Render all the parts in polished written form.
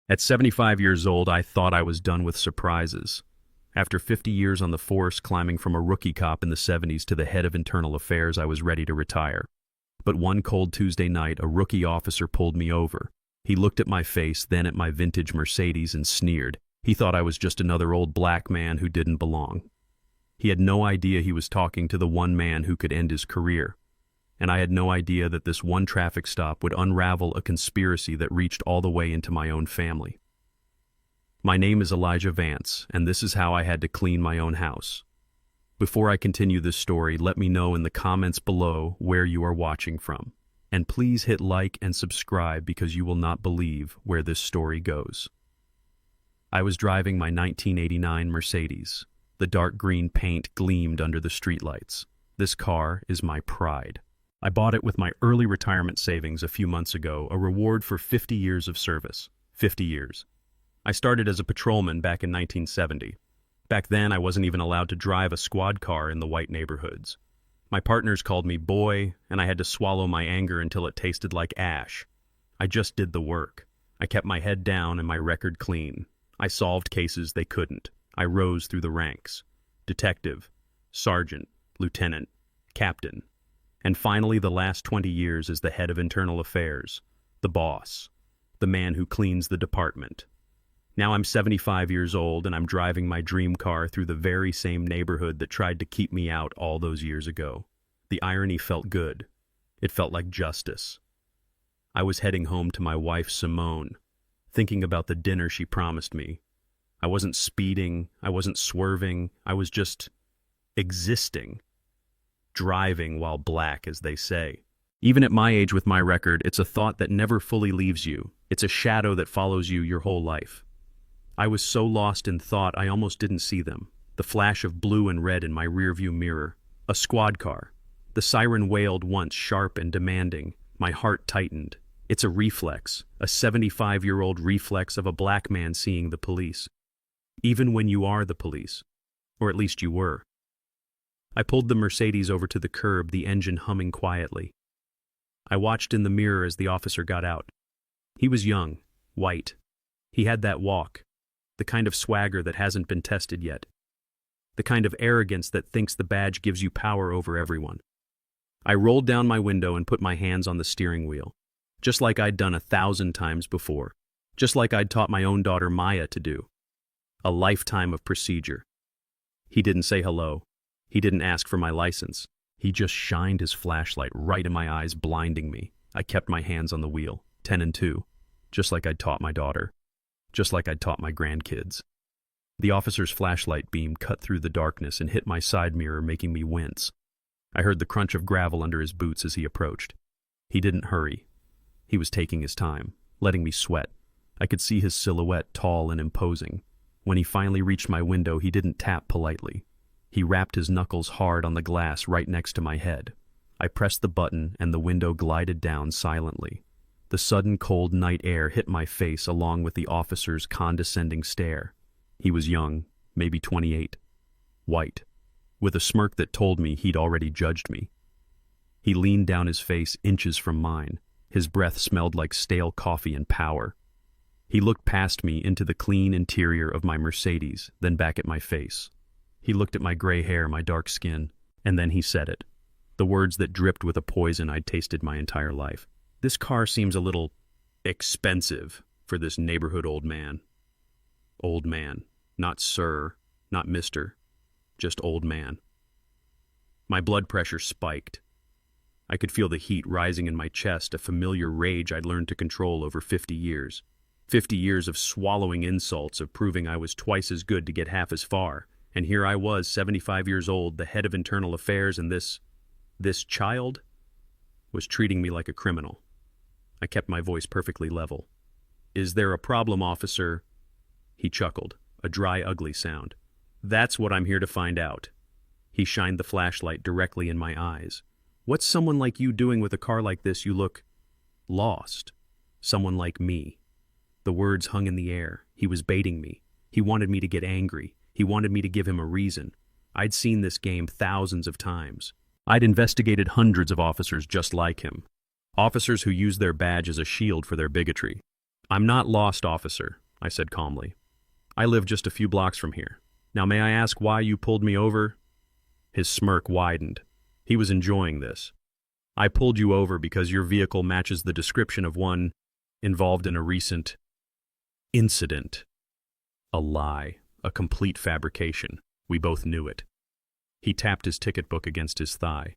At 75 years old, I thought I was done with surprises. After 50 years on the force, climbing from a rookie cop in the 70s to the head of internal affairs, I was ready to retire. But one cold Tuesday night, a rookie officer pulled me over. He looked at my face, then at my vintage Mercedes, and sneered. He thought I was just another old black man who didn't belong. He had no idea he was talking to the one man who could end his career. And I had no idea that this one traffic stop would unravel a conspiracy that reached all the way into my own family. My name is Elijah Vance, and this is how I had to clean my own house. Before I continue this story, let me know in the comments below where you are watching from. And please hit like and subscribe because you will not believe where this story goes. I was driving my 1989 Mercedes. The dark green paint gleamed under the streetlights. This car is my pride. I bought it with my early retirement savings a few months ago, a reward for 50 years of service. 50 years. I started as a patrolman back in 1970. Back then, I wasn't even allowed to drive a squad car in the white neighborhoods. My partners called me boy, and I had to swallow my anger until it tasted like ash. I just did the work. I kept my head down and my record clean. I solved cases they couldn't. I rose through the ranks. Detective, sergeant, lieutenant, captain. And finally, the last 20 years as the head of internal affairs, the boss, the man who cleans the department. Now I'm 75 years old and I'm driving my dream car through the very same neighborhood that tried to keep me out all those years ago. The irony felt good. It felt like justice. I was heading home to my wife, Simone, thinking about the dinner she promised me. I wasn't speeding, I wasn't swerving, I was just existing. Driving while black, as they say. Even at my age with my record, it's a thought that never fully leaves you. It's a shadow that follows you your whole life. I was so lost in thought I almost didn't see them. The flash of blue and red in my rearview mirror. A squad car. The siren wailed once, sharp and demanding. My heart tightened. It's a reflex. A 75-year-old reflex of a black man seeing the police. Even when you are the police. Or at least you were. I pulled the Mercedes over to the curb, the engine humming quietly. I watched in the mirror as the officer got out. He was young, white. He had that walk, the kind of swagger that hasn't been tested yet, the kind of arrogance that thinks the badge gives you power over everyone. I rolled down my window and put my hands on the steering wheel, just like I'd done 1,000 times before, just like I'd taught my own daughter Maya to do. A lifetime of procedure. He didn't say hello. He didn't ask for my license. He just shined his flashlight right in my eyes, blinding me. I kept my hands on the wheel, 10 and 2, just like I'd taught my daughter, just like I'd taught my grandkids. The officer's flashlight beam cut through the darkness and hit my side mirror, making me wince. I heard the crunch of gravel under his boots as he approached. He didn't hurry. He was taking his time, letting me sweat. I could see his silhouette, tall and imposing. When he finally reached my window, he didn't tap politely. He rapped his knuckles hard on the glass right next to my head. I pressed the button and the window glided down silently. The sudden cold night air hit my face along with the officer's condescending stare. He was young, maybe 28, white, with a smirk that told me he'd already judged me. He leaned down, his face inches from mine. His breath smelled like stale coffee and power. He looked past me into the clean interior of my Mercedes, then back at my face. He looked at my gray hair, my dark skin, and then he said it. The words that dripped with a poison I'd tasted my entire life. This car seems a little expensive for this neighborhood old man. Old man. Not sir, not mister. Just old man. My blood pressure spiked. I could feel the heat rising in my chest, a familiar rage I'd learned to control over 50 years. 50 years of swallowing insults, of proving I was twice as good to get half as far. And here I was, 75 years old, the head of internal affairs, and this child was treating me like a criminal. I kept my voice perfectly level. "Is there a problem, officer?" He chuckled, a dry, ugly sound. "That's what I'm here to find out." He shined the flashlight directly in my eyes. "What's someone like you doing with a car like this? You look lost. Someone like me." The words hung in the air. He was baiting me. He wanted me to get angry. He wanted me to give him a reason. I'd seen this game thousands of times. I'd investigated hundreds of officers just like him. Officers who used their badge as a shield for their bigotry. I'm not lost, officer, I said calmly. I live just a few blocks from here. Now may I ask why you pulled me over? His smirk widened. He was enjoying this. I pulled you over because your vehicle matches the description of one involved in a recent incident. A lie, a complete fabrication. We both knew it. He tapped his ticket book against his thigh.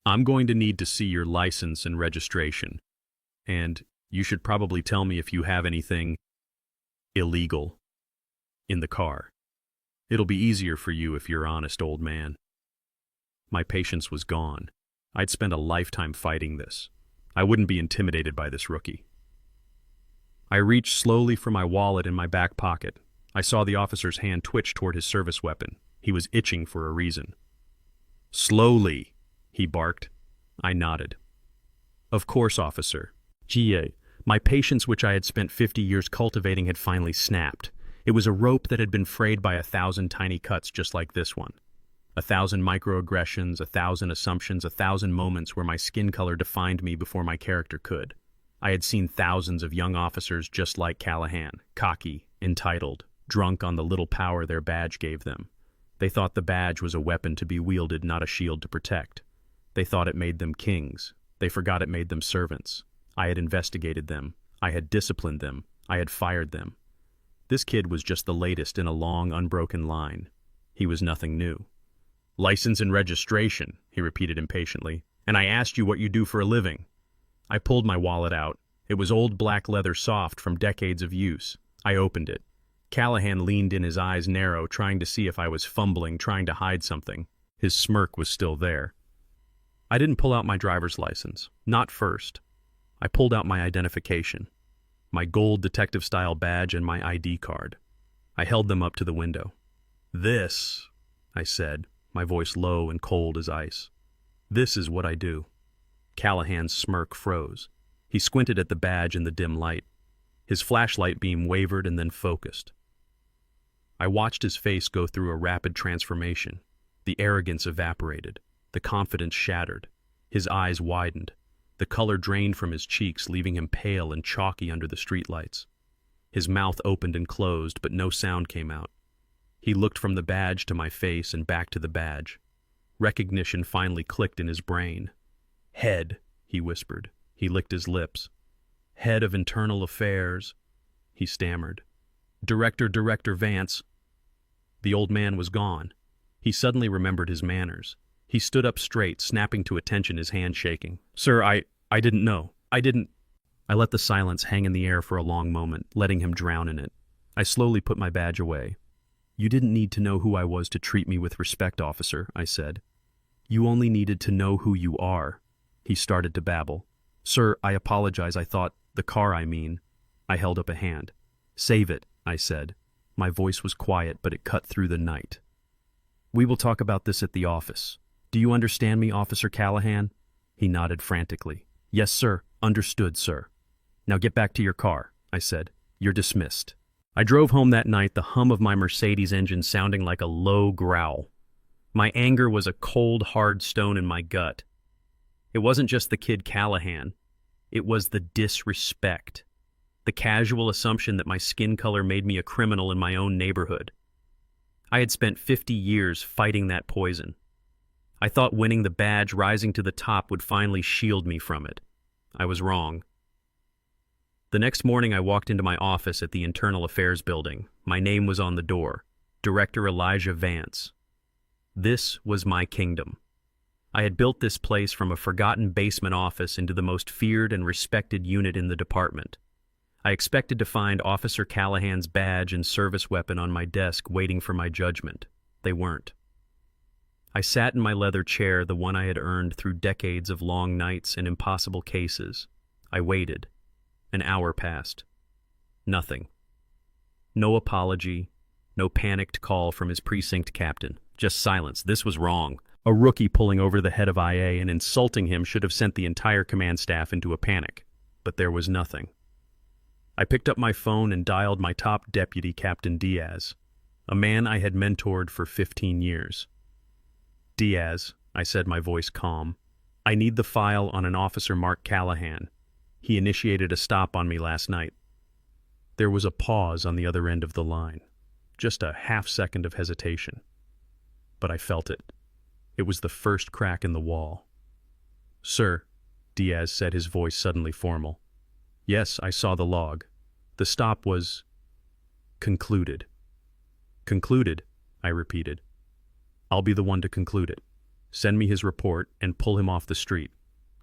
I'm going to need to see your license and registration. And you should probably tell me if you have anything illegal in the car. It'll be easier for you if you're honest, old man. My patience was gone. I'd spent a lifetime fighting this. I wouldn't be intimidated by this rookie. I reached slowly for my wallet in my back pocket. I saw the officer's hand twitch toward his service weapon. He was itching for a reason. Slowly, he barked. I nodded. Of course, officer. GA. My patience, which I had spent 50 years cultivating, had finally snapped. It was a rope that had been frayed by 1,000 tiny cuts just like this one. 1,000 microaggressions, 1,000 assumptions, 1,000 moments where my skin color defined me before my character could. I had seen thousands of young officers just like Callahan, cocky, entitled, drunk on the little power their badge gave them. They thought the badge was a weapon to be wielded, not a shield to protect. They thought it made them kings. They forgot it made them servants. I had investigated them. I had disciplined them. I had fired them. This kid was just the latest in a long, unbroken line. He was nothing new. License and registration, he repeated impatiently. And I asked you what you do for a living. I pulled my wallet out. It was old black leather soft from decades of use. I opened it. Callahan leaned in, his eyes narrow, trying to see if I was fumbling, trying to hide something. His smirk was still there. I didn't pull out my driver's license. Not first. I pulled out my identification. My gold detective-style badge and my ID card. I held them up to the window. This, I said, my voice low and cold as ice. This is what I do. Callahan's smirk froze. He squinted at the badge in the dim light. His flashlight beam wavered and then focused. I watched his face go through a rapid transformation. The arrogance evaporated. The confidence shattered. His eyes widened. The color drained from his cheeks, leaving him pale and chalky under the streetlights. His mouth opened and closed, but no sound came out. He looked from the badge to my face and back to the badge. Recognition finally clicked in his brain. Head, he whispered. He licked his lips. Head of Internal Affairs, he stammered. Director Vance. The old man was gone. He suddenly remembered his manners. He stood up straight, snapping to attention, his hand shaking. Sir, I didn't know. I let the silence hang in the air for a long moment, letting him drown in it. I slowly put my badge away. You didn't need to know who I was to treat me with respect, officer, I said. You only needed to know who you are. He started to babble. Sir, I apologize. I thought, the car, I mean. I held up a hand. Save it, I said. My voice was quiet, but it cut through the night. We will talk about this at the office. Do you understand me, Officer Callahan? He nodded frantically. Yes, sir. Understood, sir. Now get back to your car, I said. You're dismissed. I drove home that night, the hum of my Mercedes engine sounding like a low growl. My anger was a cold, hard stone in my gut. It wasn't just the kid Callahan. It was the disrespect. The casual assumption that my skin color made me a criminal in my own neighborhood. I had spent 50 years fighting that poison. I thought winning the badge, rising to the top, would finally shield me from it. I was wrong. The next morning I walked into my office at the Internal Affairs building. My name was on the door. Director Elijah Vance. This was my kingdom. I had built this place from a forgotten basement office into the most feared and respected unit in the department. I expected to find Officer Callahan's badge and service weapon on my desk waiting for my judgment. They weren't. I sat in my leather chair, the one I had earned through decades of long nights and impossible cases. I waited. An hour passed. Nothing. No apology, no panicked call from his precinct captain. Just silence. This was wrong. A rookie pulling over the head of IA and insulting him should have sent the entire command staff into a panic. But there was nothing. I picked up my phone and dialed my top deputy, Captain Diaz, a man I had mentored for 15 years. Diaz, I said, my voice calm. I need the file on an officer Mark Callahan. He initiated a stop on me last night. There was a pause on the other end of the line. Just a half-second of hesitation. But I felt it. It was the first crack in the wall. "Sir," Diaz said, his voice suddenly formal. "Yes, I saw the log. The stop was concluded." "Concluded?" I repeated. "I'll be the one to conclude it. Send me his report and pull him off the street.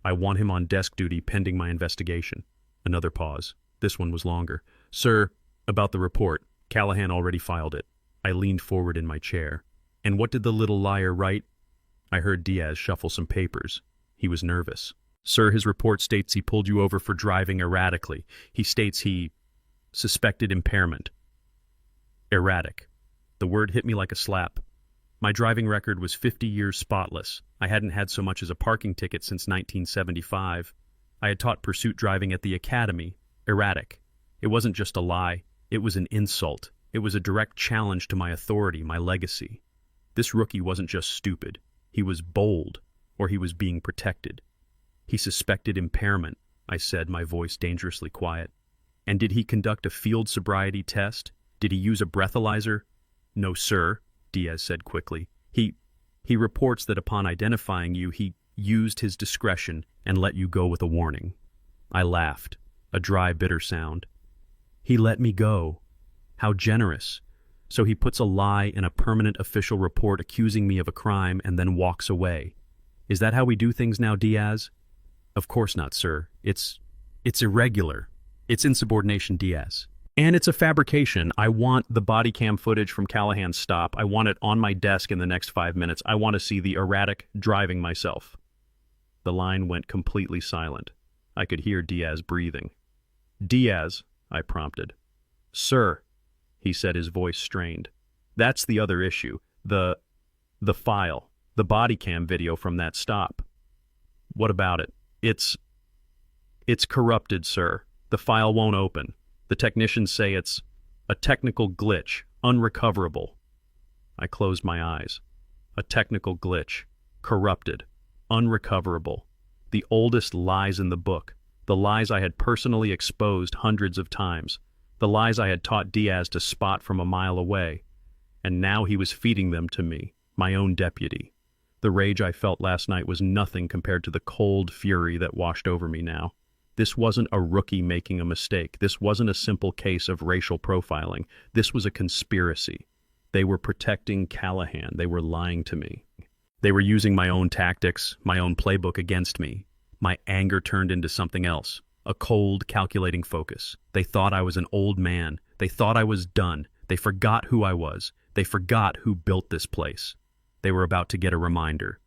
I want him on desk duty pending my investigation." Another pause. This one was longer. "Sir, about the report. Callahan already filed it." I leaned forward in my chair. "And what did the little liar write?" I heard Diaz shuffle some papers. He was nervous. "Sir, his report states he pulled you over for driving erratically. He states he suspected impairment." Erratic. The word hit me like a slap. My driving record was 50 years spotless. I hadn't had so much as a parking ticket since 1975. I had taught pursuit driving at the academy. Erratic. It wasn't just a lie. It was an insult. It was a direct challenge to my authority, my legacy. This rookie wasn't just stupid. He was bold, or he was being protected. "He suspected impairment," I said, my voice dangerously quiet. "And did he conduct a field sobriety test? Did he use a breathalyzer?" "No, sir," Diaz said quickly. He reports that upon identifying you, he used his discretion and let you go with a warning." I laughed, a dry, bitter sound. "He let me go. How generous. So he puts a lie in a permanent official report accusing me of a crime and then walks away. Is that how we do things now, Diaz?" "Of course not, sir. It's irregular. It's insubordination, Diaz. And it's a fabrication. I want the body cam footage from Callahan's stop. I want it on my desk in the next 5 minutes. I want to see the erratic driving myself." The line went completely silent. I could hear Diaz breathing. "Diaz," I prompted. "Sir," he said, his voice strained. "That's the other issue. The file. The body cam video from that stop." "What about it?" It's corrupted, sir. The file won't open. The technicians say it's a technical glitch, unrecoverable." I closed my eyes. A technical glitch, corrupted, unrecoverable. The oldest lies in the book. The lies I had personally exposed hundreds of times. The lies I had taught Diaz to spot from a mile away. And now he was feeding them to me, my own deputy. The rage I felt last night was nothing compared to the cold fury that washed over me now. This wasn't a rookie making a mistake. This wasn't a simple case of racial profiling. This was a conspiracy. They were protecting Callahan. They were lying to me. They were using my own tactics, my own playbook against me. My anger turned into something else, a cold, calculating focus. They thought I was an old man. They thought I was done. They forgot who I was. They forgot who built this place. They were about to get a reminder.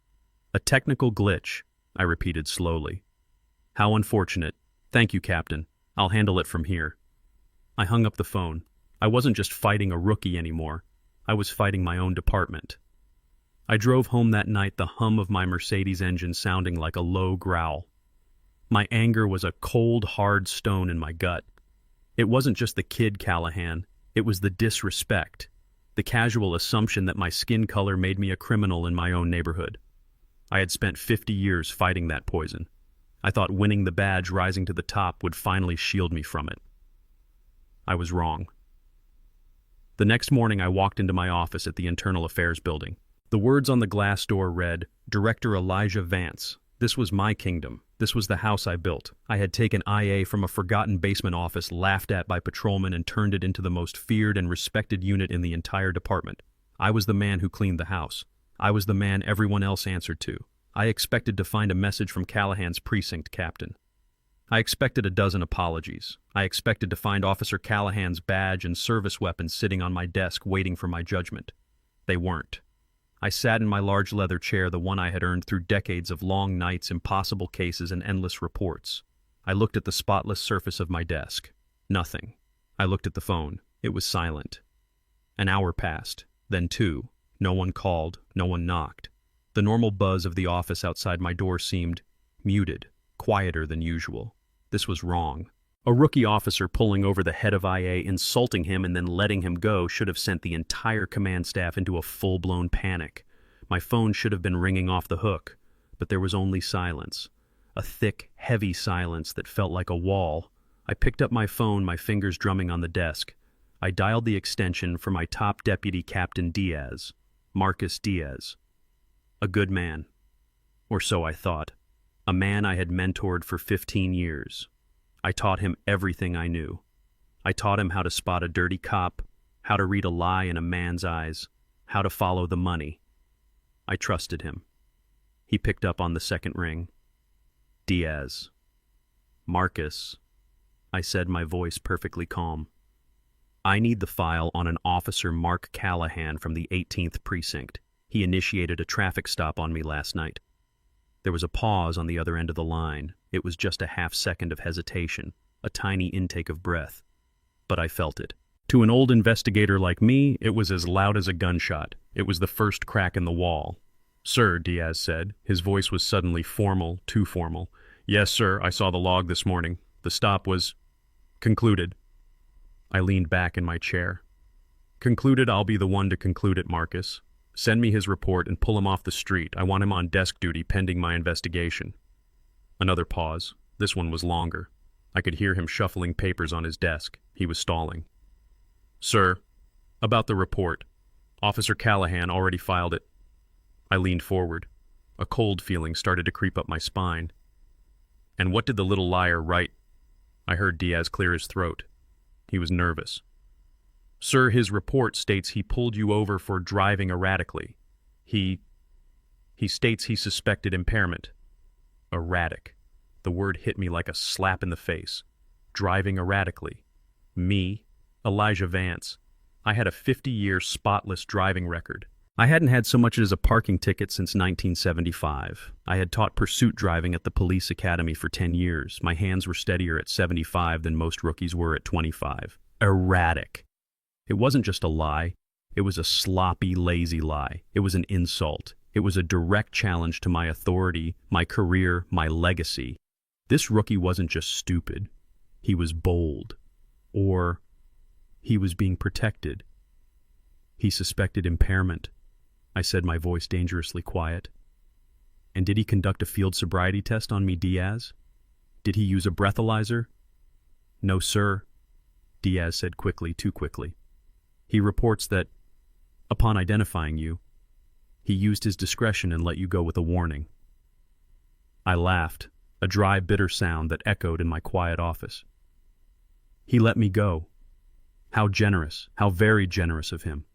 "A technical glitch," I repeated slowly. "How unfortunate. Thank you, Captain. I'll handle it from here." I hung up the phone. I wasn't just fighting a rookie anymore. I was fighting my own department. I drove home that night, the hum of my Mercedes engine sounding like a low growl. My anger was a cold, hard stone in my gut. It wasn't just the kid Callahan. It was the disrespect, the casual assumption that my skin color made me a criminal in my own neighborhood. I had spent 50 years fighting that poison. I thought winning the badge, rising to the top, would finally shield me from it. I was wrong. The next morning, I walked into my office at the Internal Affairs building. The words on the glass door read, "Director Elijah Vance." This was my kingdom. This was the house I built. I had taken IA from a forgotten basement office laughed at by patrolmen and turned it into the most feared and respected unit in the entire department. I was the man who cleaned the house. I was the man everyone else answered to. I expected to find a message from Callahan's precinct captain. I expected a dozen apologies. I expected to find Officer Callahan's badge and service weapons sitting on my desk waiting for my judgment. They weren't. I sat in my large leather chair, the one I had earned through decades of long nights, impossible cases, and endless reports. I looked at the spotless surface of my desk. Nothing. I looked at the phone. It was silent. An hour passed, then 2. No one called, no one knocked. The normal buzz of the office outside my door seemed muted, quieter than usual. This was wrong. A rookie officer pulling over the head of IA, insulting him and then letting him go should have sent the entire command staff into a full-blown panic. My phone should have been ringing off the hook, but there was only silence. A thick, heavy silence that felt like a wall. I picked up my phone, my fingers drumming on the desk. I dialed the extension for my top deputy, Captain Diaz, Marcus Diaz. A good man. Or so I thought. A man I had mentored for 15 years. I taught him everything I knew. I taught him how to spot a dirty cop, how to read a lie in a man's eyes, how to follow the money. I trusted him. He picked up on the second ring. Diaz. Marcus, I said, my voice perfectly calm. I need the file on an officer, Mark Callahan, from the 18th Precinct. He initiated a traffic stop on me last night. There was a pause on the other end of the line. It was just a half-second of hesitation, a tiny intake of breath. But I felt it. To an old investigator like me, it was as loud as a gunshot. It was the first crack in the wall. "Sir," Diaz said. His voice was suddenly formal, too formal. "Yes, sir, I saw the log this morning. The stop was concluded." I leaned back in my chair. "Concluded? I'll be the one to conclude it, Marcus. Send me his report and pull him off the street. I want him on desk duty pending my investigation." Another pause. This one was longer. I could hear him shuffling papers on his desk. He was stalling. "Sir, about the report. Officer Callahan already filed it." I leaned forward. A cold feeling started to creep up my spine. "And what did the little liar write?" I heard Diaz clear his throat. He was nervous. "Sir, his report states he pulled you over for driving erratically. He states he suspected impairment." Erratic. The word hit me like a slap in the face. Driving erratically. Me, Elijah Vance. I had a 50-year spotless driving record. I hadn't had so much as a parking ticket since 1975. I had taught pursuit driving at the police academy for 10 years. My hands were steadier at 75 than most rookies were at 25. Erratic. It wasn't just a lie. It was a sloppy, lazy lie. It was an insult. It was a direct challenge to my authority, my career, my legacy. This rookie wasn't just stupid. He was bold. Or he was being protected. He suspected impairment. I said, my voice dangerously quiet. "And did he conduct a field sobriety test on me, Diaz? Did he use a breathalyzer?" "No, sir," Diaz said quickly, too quickly. "He reports that, upon identifying you, he used his discretion and let you go with a warning." I laughed, a dry, bitter sound that echoed in my quiet office. "He let me go. How generous, how very generous of him.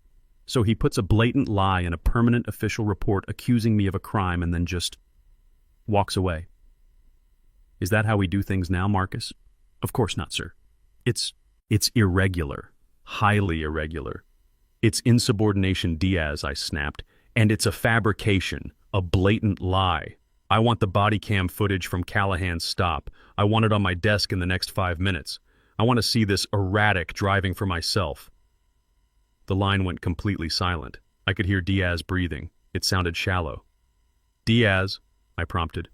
So he puts a blatant lie in a permanent official report accusing me of a crime and then just walks away. Is that how we do things now, Marcus?" "Of course not, sir. It's irregular, highly irregular. It's insubordination, Diaz," I snapped, "and it's a fabrication, a blatant lie. I want the body cam footage from Callahan's stop. I want it on my desk in the next 5 minutes. I want to see this erratic driving for myself." The line went completely silent. I could hear Diaz breathing. It sounded shallow. "Diaz," I prompted.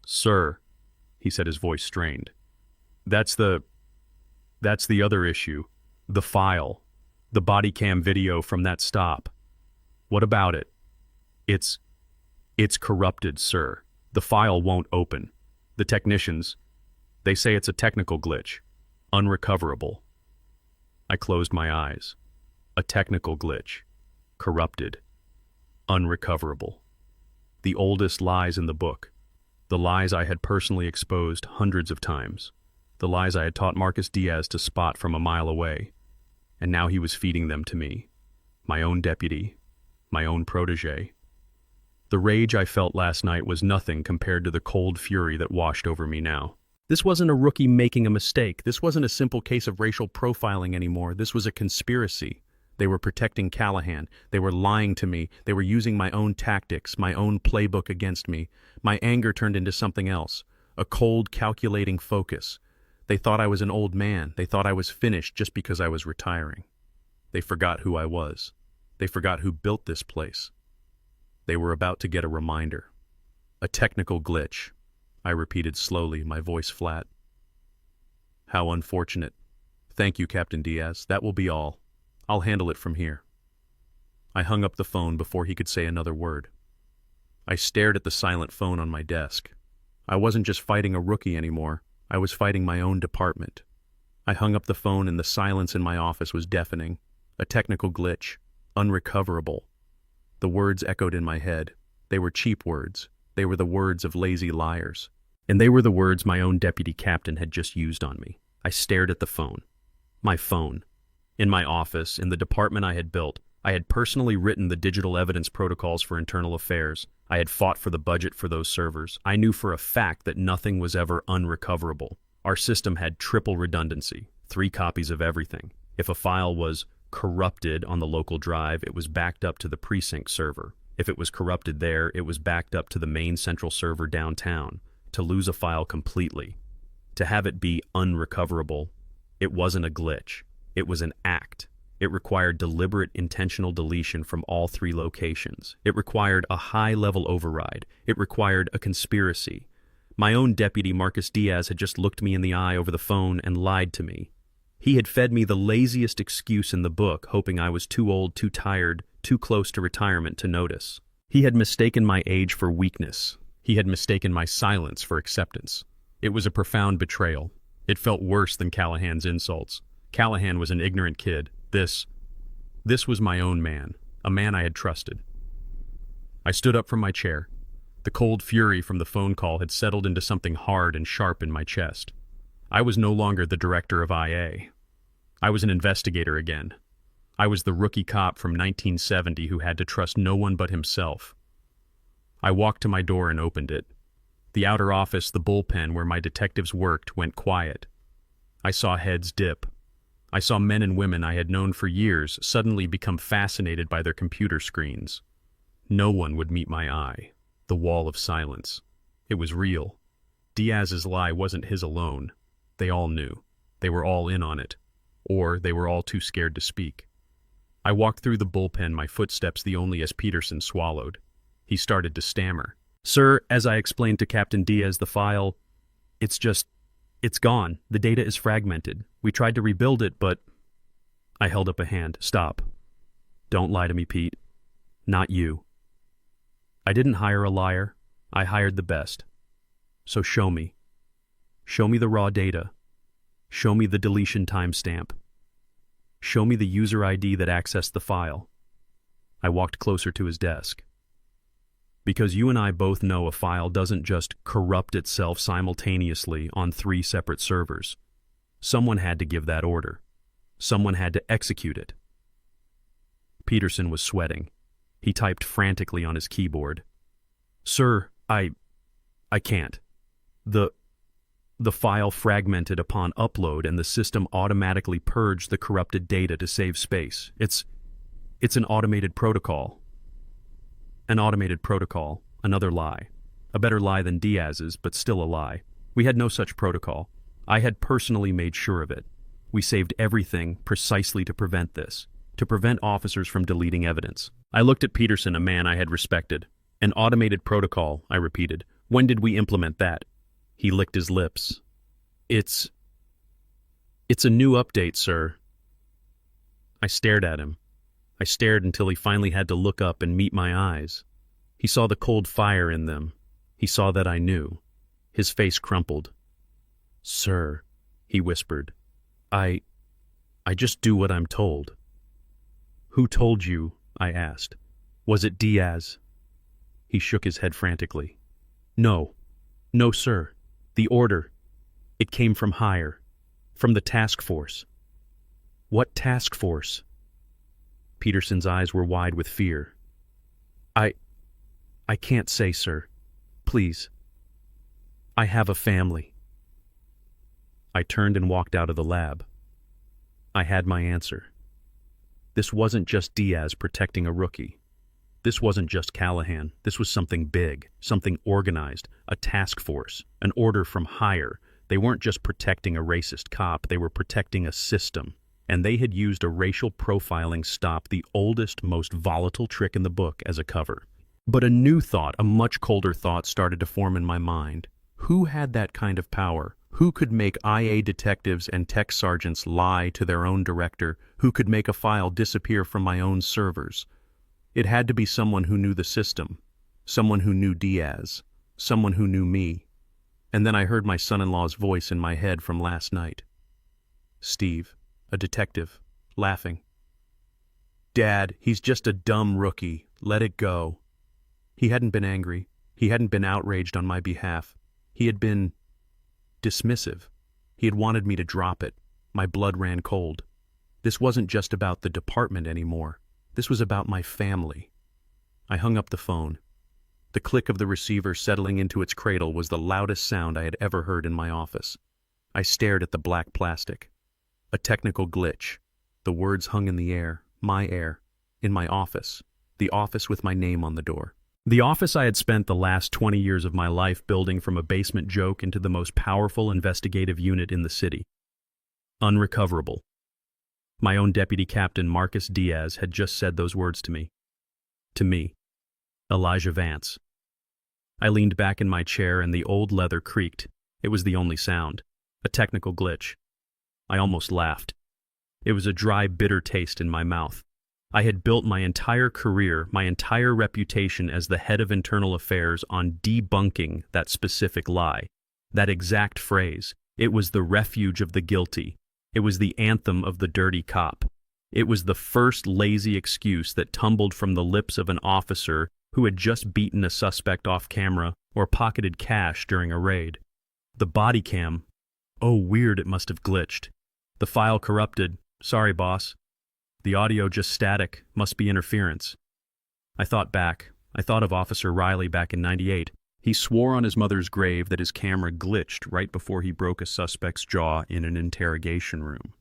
"Sir," he said, his voice strained. That's the other issue. The file. The body cam video from that stop. What about it?" It's corrupted, sir. The file won't open. The technicians, they say it's a technical glitch. Unrecoverable." I closed my eyes. A technical glitch. Corrupted. Unrecoverable. The oldest lies in the book. The lies I had personally exposed hundreds of times. The lies I had taught Marcus Diaz to spot from a mile away. And now he was feeding them to me. My own deputy. My own protege. The rage I felt last night was nothing compared to the cold fury that washed over me now. This wasn't a rookie making a mistake. This wasn't a simple case of racial profiling anymore. This was a conspiracy. They were protecting Callahan. They were lying to me. They were using my own tactics, my own playbook against me. My anger turned into something else, a cold, calculating focus. They thought I was an old man. They thought I was finished just because I was retiring. They forgot who I was. They forgot who built this place. They were about to get a reminder. A technical glitch, I repeated slowly, my voice flat. "How unfortunate. Thank you, Captain Diaz. That will be all. I'll handle it from here." I hung up the phone before he could say another word. I stared at the silent phone on my desk. I wasn't just fighting a rookie anymore. I was fighting my own department. I hung up the phone and the silence in my office was deafening. A technical glitch. Unrecoverable. The words echoed in my head. They were cheap words. They were the words of lazy liars. And they were the words my own deputy captain had just used on me. I stared at the phone. My phone. In my office, in the department I had built, I had personally written the digital evidence protocols for internal affairs. I had fought for the budget for those servers. I knew for a fact that nothing was ever unrecoverable. Our system had triple redundancy, 3 copies of everything. If a file was corrupted on the local drive, it was backed up to the precinct server. If it was corrupted there, it was backed up to the main central server downtown. To lose a file completely, to have it be unrecoverable, it wasn't a glitch. It was an act. It required deliberate, intentional deletion from all 3 locations. It required a high-level override. It required a conspiracy. My own deputy, Marcus Diaz, had just looked me in the eye over the phone and lied to me. He had fed me the laziest excuse in the book, hoping I was too old, too tired, too close to retirement to notice. He had mistaken my age for weakness. He had mistaken my silence for acceptance. It was a profound betrayal. It felt worse than Callahan's insults. Callahan was an ignorant kid. This was my own man, a man I had trusted. I stood up from my chair. The cold fury from the phone call had settled into something hard and sharp in my chest. I was no longer the director of IA. I was an investigator again. I was the rookie cop from 1970 who had to trust no one but himself. I walked to my door and opened it. The outer office, the bullpen where my detectives worked, went quiet. I saw heads dip. I saw men and women I had known for years suddenly become fascinated by their computer screens. No one would meet my eye. The wall of silence. It was real. Diaz's lie wasn't his alone. They all knew. They were all in on it. Or they were all too scared to speak. I walked through the bullpen, my footsteps the only as Peterson swallowed. He started to stammer. "Sir, as I explained to Captain Diaz, the file, it's gone. The data is fragmented. We tried to rebuild it, but..." I held up a hand. "Stop. Don't lie to me, Pete. Not you. I didn't hire a liar. I hired the best. So show me. Show me the raw data. Show me the deletion timestamp. Show me the user ID that accessed the file." I walked closer to his desk. "Because you and I both know a file doesn't just corrupt itself simultaneously on 3 separate servers. Someone had to give that order. Someone had to execute it." Peterson was sweating. He typed frantically on his keyboard. "Sir, I can't. The file fragmented upon upload and the system automatically purged the corrupted data to save space. It's an automated protocol." An automated protocol, another lie. A better lie than Diaz's, but still a lie. We had no such protocol. I had personally made sure of it. We saved everything precisely to prevent this, to prevent officers from deleting evidence. I looked at Peterson, a man I had respected. "An automated protocol," I repeated. "When did we implement that?" He licked his lips. It's a new update, sir." I stared at him. I stared until he finally had to look up and meet my eyes. He saw the cold fire in them. He saw that I knew. His face crumpled. "Sir," he whispered, I just do what I'm told." "Who told you?" I asked. "Was it Diaz?" He shook his head frantically. No, sir. The order. It came from higher. From the task force." "What task force?" Peterson's eyes were wide with fear. I can't say, sir. Please. I have a family." I turned and walked out of the lab. I had my answer. This wasn't just Diaz protecting a rookie. This wasn't just Callahan. This was something big, something organized, a task force, an order from higher. They weren't just protecting a racist cop, they were protecting a system. And they had used a racial profiling stop, the oldest, most volatile trick in the book, as a cover. But a new thought, a much colder thought, started to form in my mind. Who had that kind of power? Who could make IA detectives and tech sergeants lie to their own director? Who could make a file disappear from my own servers? It had to be someone who knew the system, someone who knew Diaz, someone who knew me. And then I heard my son-in-law's voice in my head from last night. Steve, a detective, laughing. Dad, he's just a dumb rookie. Let it go. He hadn't been angry. He hadn't been outraged on my behalf. He had been dismissive. He had wanted me to drop it. My blood ran cold. This wasn't just about the department anymore. This was about my family. I hung up the phone. The click of the receiver settling into its cradle was the loudest sound I had ever heard in my office. I stared at the black plastic. A technical glitch. The words hung in the air, in my office. The office with my name on the door. The office I had spent the last 20 years of my life building from a basement joke into the most powerful investigative unit in the city. Unrecoverable. My own deputy captain, Marcus Diaz, had just said those words to me. To me, Elijah Vance. I leaned back in my chair and the old leather creaked. It was the only sound. A technical glitch. I almost laughed. It was a dry, bitter taste in my mouth. I had built my entire career, my entire reputation as the head of internal affairs on debunking that specific lie. That exact phrase. It was the refuge of the guilty. It was the anthem of the dirty cop. It was the first lazy excuse that tumbled from the lips of an officer who had just beaten a suspect off camera or pocketed cash during a raid. The body cam. Oh, weird, it must have glitched. The file corrupted. Sorry, boss. The audio just static. Must be interference. I thought back. I thought of Officer Riley back in '98. He swore on his mother's grave that his camera glitched right before he broke a suspect's jaw in an interrogation room.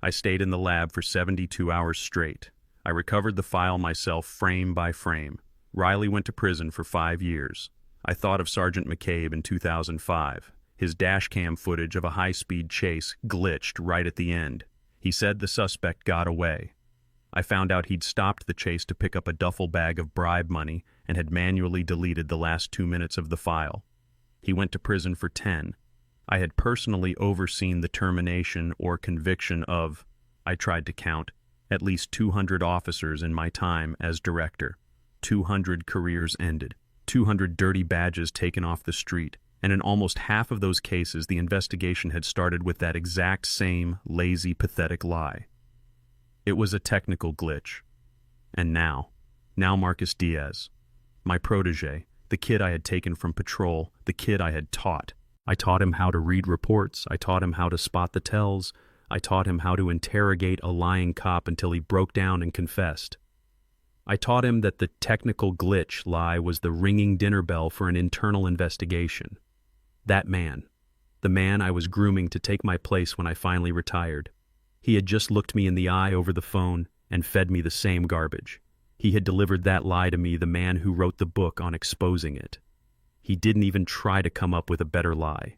I stayed in the lab for 72 hours straight. I recovered the file myself frame by frame. Riley went to prison for 5 years. I thought of Sergeant McCabe in 2005. His dashcam footage of a high-speed chase glitched right at the end. He said the suspect got away. I found out he'd stopped the chase to pick up a duffel bag of bribe money and had manually deleted the last 2 minutes of the file. He went to prison for 10. I had personally overseen the termination or conviction of, I tried to count, at least 200 officers in my time as director. 200 careers ended, 200 dirty badges taken off the street, and in almost half of those cases the investigation had started with that exact same lazy, pathetic lie. It was a technical glitch. And now Marcus Diaz, my protege, the kid I had taken from patrol, the kid I had taught. I taught him how to read reports, I taught him how to spot the tells, I taught him how to interrogate a lying cop until he broke down and confessed. I taught him that the technical glitch lie was the ringing dinner bell for an internal investigation. That man, the man I was grooming to take my place when I finally retired. He had just looked me in the eye over the phone and fed me the same garbage. He had delivered that lie to me, the man who wrote the book on exposing it. He didn't even try to come up with a better lie.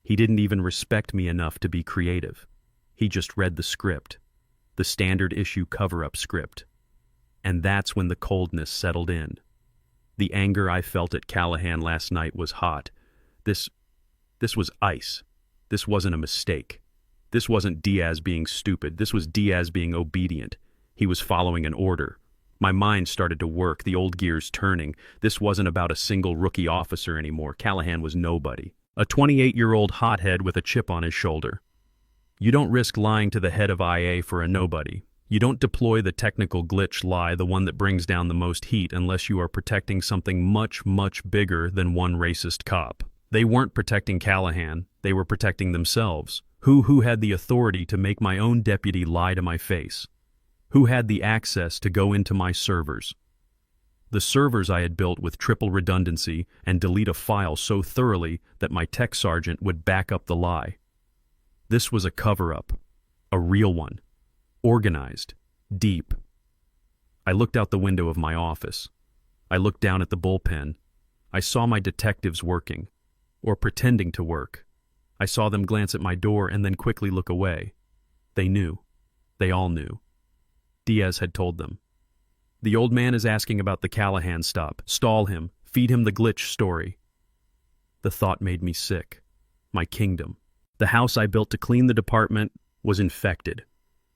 He didn't even respect me enough to be creative. He just read the script, the standard issue cover-up script. And that's when the coldness settled in. The anger I felt at Callahan last night was hot. This was ice. This wasn't a mistake. This wasn't Diaz being stupid. This was Diaz being obedient. He was following an order. My mind started to work, the old gears turning. This wasn't about a single rookie officer anymore. Callahan was nobody. A 28-year-old hothead with a chip on his shoulder. You don't risk lying to the head of IA for a nobody. You don't deploy the technical glitch lie, the one that brings down the most heat, unless you are protecting something much, much bigger than one racist cop. They weren't protecting Callahan. They were protecting themselves. Who had the authority to make my own deputy lie to my face? Who had the access to go into my servers? The servers I had built with triple redundancy and delete a file so thoroughly that my tech sergeant would back up the lie. This was a cover-up, a real one, organized, deep. I looked out the window of my office. I looked down at the bullpen. I saw my detectives working, or pretending to work. I saw them glance at my door and then quickly look away. They knew. They all knew. Diaz had told them. The old man is asking about the Callahan stop. Stall him. Feed him the glitch story. The thought made me sick. My kingdom. The house I built to clean the department was infected.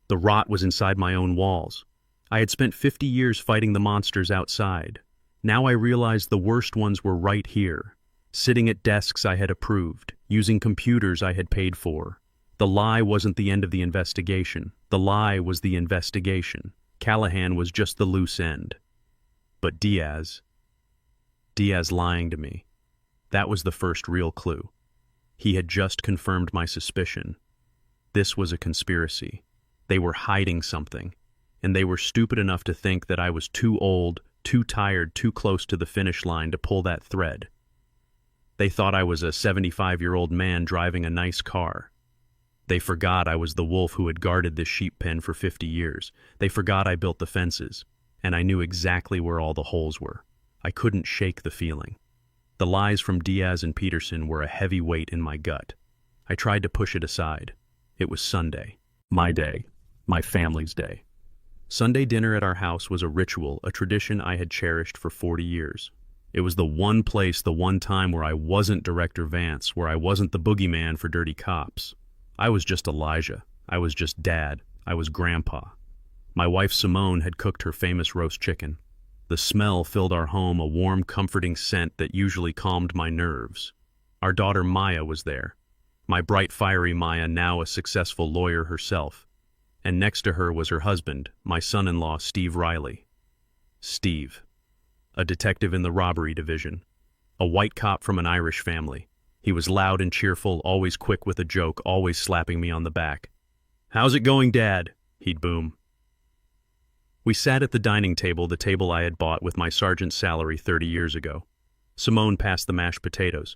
The rot was inside my own walls. I had spent 50 years fighting the monsters outside. Now I realized the worst ones were right here, sitting at desks I had approved, using computers I had paid for. The lie wasn't the end of the investigation. The lie was the investigation. Callahan was just the loose end. But Diaz lying to me. That was the first real clue. He had just confirmed my suspicion. This was a conspiracy. They were hiding something, and they were stupid enough to think that I was too old, too tired, too close to the finish line to pull that thread. They thought I was a 75-year-old man driving a nice car. They forgot I was the wolf who had guarded this sheep pen for 50 years. They forgot I built the fences, and I knew exactly where all the holes were. I couldn't shake the feeling. The lies from Diaz and Peterson were a heavy weight in my gut. I tried to push it aside. It was Sunday. My day. My family's day. Sunday dinner at our house was a ritual, a tradition I had cherished for 40 years. It was the one place, the one time where I wasn't Director Vance, where I wasn't the boogeyman for dirty cops. I was just Elijah. I was just Dad. I was Grandpa. My wife Simone had cooked her famous roast chicken. The smell filled our home, a warm, comforting scent that usually calmed my nerves. Our daughter Maya was there. My bright, fiery Maya, now a successful lawyer herself. And next to her was her husband, my son-in-law, Steve Riley. Steve, a detective in the robbery division, a white cop from an Irish family. He was loud and cheerful, always quick with a joke, always slapping me on the back. "How's it going, Dad?" he'd boom. We sat at the dining table, the table I had bought with my sergeant's salary 30 years ago. Simone passed the mashed potatoes.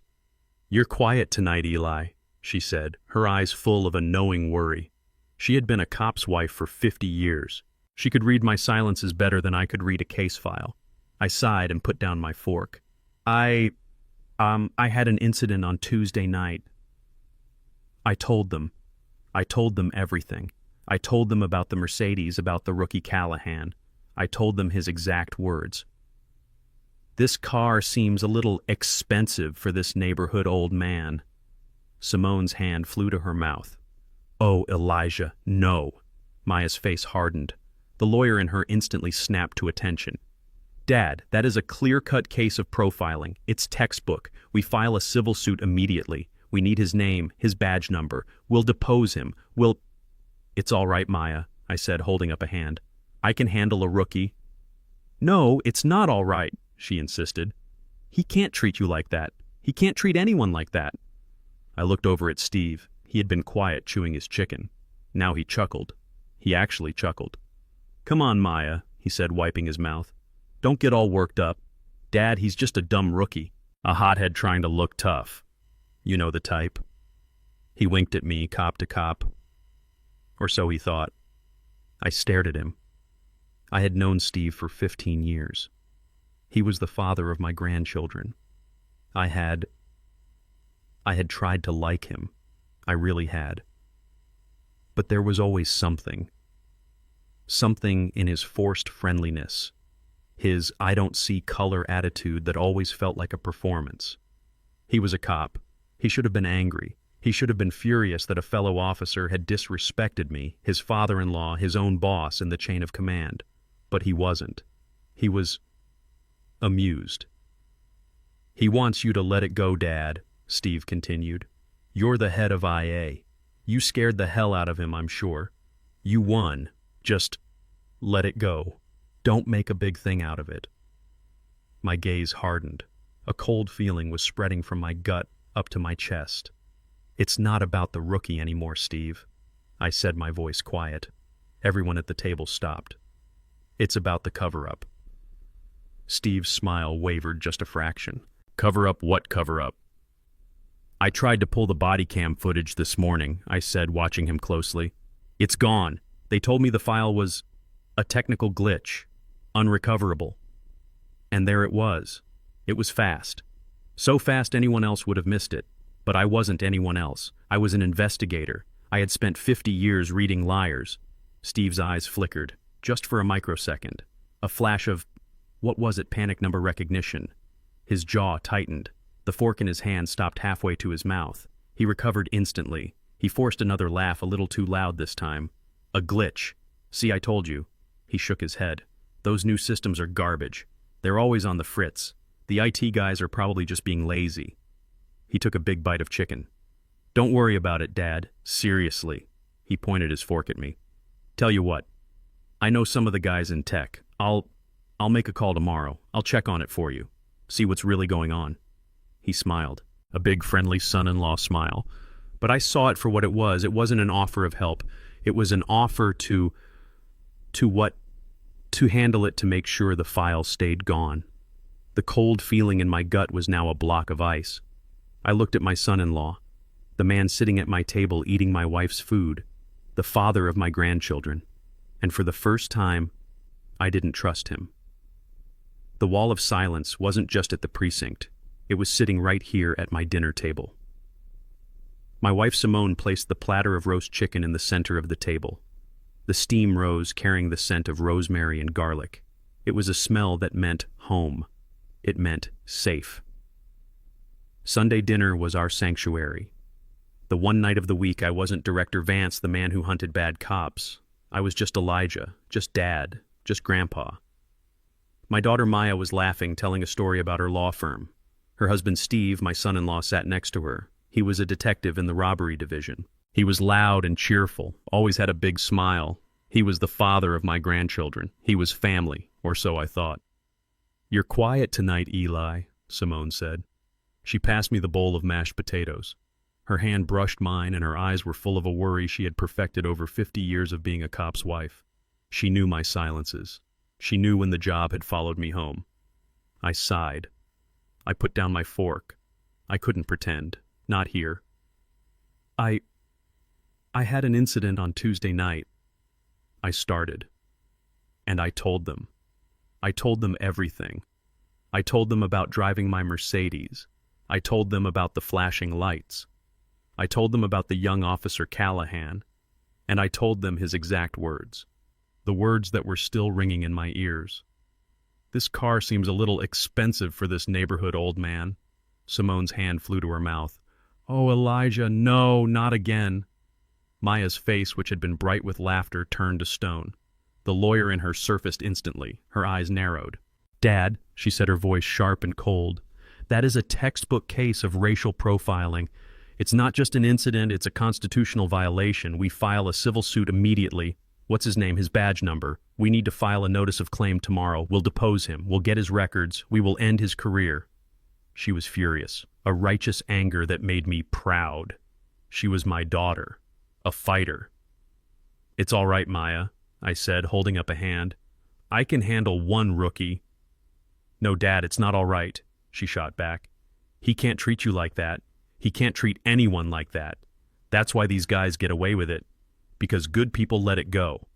"You're quiet tonight, Eli," she said, her eyes full of a knowing worry. She had been a cop's wife for 50 years. She could read my silences better than I could read a case file. I sighed and put down my fork. I had an incident on Tuesday night. I told them everything. I told them about the Mercedes, about the rookie Callahan. I told them his exact words. "This car seems a little expensive for this neighborhood old man." Simone's hand flew to her mouth. "Oh, Elijah, no." Maya's face hardened. The lawyer in her instantly snapped to attention. "Dad, that is a clear-cut case of profiling. It's textbook. We file a civil suit immediately. We need his name, his badge number. We'll depose him. "It's all right, Maya," I said, holding up a hand. "I can handle a rookie." "No, it's not all right," she insisted. "He can't treat you like that. He can't treat anyone like that." I looked over at Steve. He had been quiet, chewing his chicken. Now he chuckled. He actually chuckled. "Come on, Maya," he said, wiping his mouth. "Don't get all worked up. Dad, he's just a dumb rookie. A hothead trying to look tough. You know the type." He winked at me, cop to cop. Or so he thought. I stared at him. I had known Steve for 15 years. He was the father of my grandchildren. I had tried to like him. I really had. But there was always something. Something in his forced friendliness. His I don't see color attitude that always felt like a performance. He was a cop. He should have been angry. He should have been furious that a fellow officer had disrespected me, his father-in-law, his own boss in the chain of command. But he wasn't. He was amused. "He wants you to let it go, Dad," Steve continued. "You're the head of IA. You scared the hell out of him, I'm sure. You won. Just let it go. Don't make a big thing out of it." My gaze hardened. A cold feeling was spreading from my gut up to my chest. "It's not about the rookie anymore, Steve," I said, my voice quiet. Everyone at the table stopped. "It's about the cover-up." Steve's smile wavered just a fraction. "Cover-up what cover-up?" "I tried to pull the body cam footage this morning," I said, watching him closely. "It's gone. They told me the file was a technical glitch, unrecoverable." And there it was. It was fast. So fast anyone else would have missed it. But I wasn't anyone else. I was an investigator. I had spent 50 years reading liars. Steve's eyes flickered, just for a microsecond. A flash of, what was it, panic number recognition. His jaw tightened. The fork in his hand stopped halfway to his mouth. He recovered instantly. He forced another laugh, a little too loud this time. "A glitch. See, I told you." He shook his head. "Those new systems are garbage. They're always on the fritz. The IT guys are probably just being lazy." He took a big bite of chicken. Don't worry about it, Dad. Seriously. He pointed his fork at me. Tell you what, I know some of the guys in tech. I'll make a call tomorrow. I'll check on it for you. See what's really going on. He smiled, a big friendly son-in-law smile. But I saw it for what it was. It wasn't an offer of help. It was an offer to handle it, to make sure the file stayed gone. The cold feeling in my gut was now a block of ice. I looked at my son-in-law, the man sitting at my table eating my wife's food, the father of my grandchildren, and for the first time, I didn't trust him. The wall of silence wasn't just at the precinct. It was sitting right here at my dinner table. My wife Simone placed the platter of roast chicken in the center of the table. The steam rose, carrying the scent of rosemary and garlic. It was a smell that meant home. It meant safe. Sunday dinner was our sanctuary. The one night of the week I wasn't Director Vance, the man who hunted bad cops. I was just Elijah, just Dad, just Grandpa. My daughter Maya was laughing, telling a story about her law firm. Her husband Steve, my son-in-law, sat next to her. He was a detective in the robbery division. He was loud and cheerful, always had a big smile. He was the father of my grandchildren. He was family, or so I thought. "You're quiet tonight, Eli," Simone said. She passed me the bowl of mashed potatoes. Her hand brushed mine, and her eyes were full of a worry she had perfected over 50 years of being a cop's wife. She knew my silences. She knew when the job had followed me home. I sighed. I put down my fork. I couldn't pretend. Not here. I had an incident on Tuesday night. I started. And I told them. I told them everything. I told them about driving my Mercedes. I told them about the flashing lights. I told them about the young officer Callahan. And I told them his exact words. The words that were still ringing in my ears. "This car seems a little expensive for this neighborhood, old man." Simone's hand flew to her mouth. "Oh, Elijah, no, not again." Maya's face, which had been bright with laughter, turned to stone. The lawyer in her surfaced instantly. Her eyes narrowed. "Dad," she said, her voice sharp and cold, "that is a textbook case of racial profiling. It's not just an incident, it's a constitutional violation. We file a civil suit immediately. What's his name, his badge number? We need to file a notice of claim tomorrow. We'll depose him. We'll get his records. We will end his career." She was furious, a righteous anger that made me proud. She was my daughter, a fighter. "It's all right, Maya," I said, holding up a hand. "I can handle one rookie." "No, Dad, it's not all right," she shot back. "He can't treat you like that. He can't treat anyone like that. That's why these guys get away with it. Because good people let it go.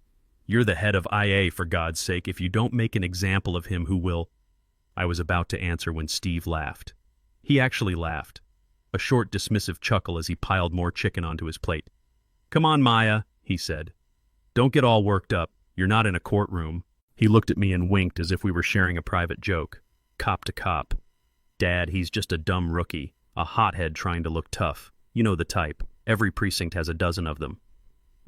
You're the head of IA, for God's sake. If you don't make an example of him, who will?" I was about to answer when Steve laughed. He actually laughed. A short, dismissive chuckle as he piled more chicken onto his plate. "Come on, Maya," he said. "Don't get all worked up. You're not in a courtroom." He looked at me and winked as if we were sharing a private joke. Cop to cop. "Dad, he's just a dumb rookie. A hothead trying to look tough. You know the type. Every precinct has a dozen of them."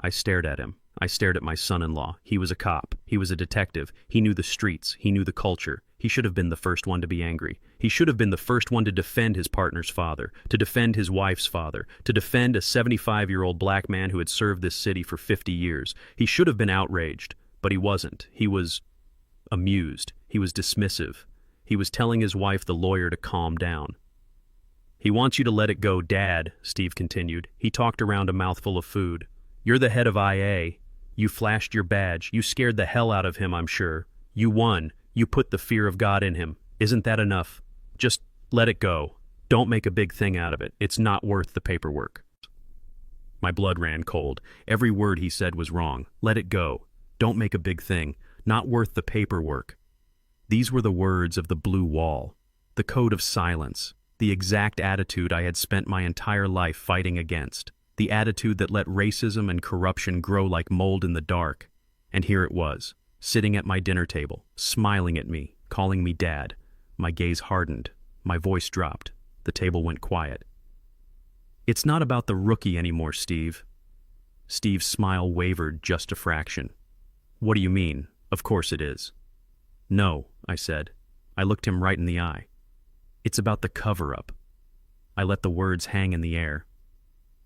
I stared at him. I stared at my son-in-law. He was a cop. He was a detective. He knew the streets. He knew the culture. He should have been the first one to be angry. He should have been the first one to defend his partner's father, to defend his wife's father, to defend a 75-year-old black man who had served this city for 50 years. He should have been outraged, but he wasn't. He was amused. He was dismissive. He was telling his wife, the lawyer, to calm down. "He wants you to let it go, Dad," Steve continued. He talked around a mouthful of food. "You're the head of IA. You flashed your badge. You scared the hell out of him, I'm sure. You won. You put the fear of God in him. Isn't that enough? Just let it go. Don't make a big thing out of it. It's not worth the paperwork." My blood ran cold. Every word he said was wrong. Let it go. Don't make a big thing. Not worth the paperwork. These were the words of the blue wall. The code of silence. The exact attitude I had spent my entire life fighting against. The attitude that let racism and corruption grow like mold in the dark. And here it was, sitting at my dinner table, smiling at me, calling me Dad. My gaze hardened. My voice dropped. The table went quiet. "It's not about the rookie anymore, Steve." Steve's smile wavered just a fraction. "What do you mean? Of course it is." "No," I said. I looked him right in the eye. "It's about the cover-up." I let the words hang in the air.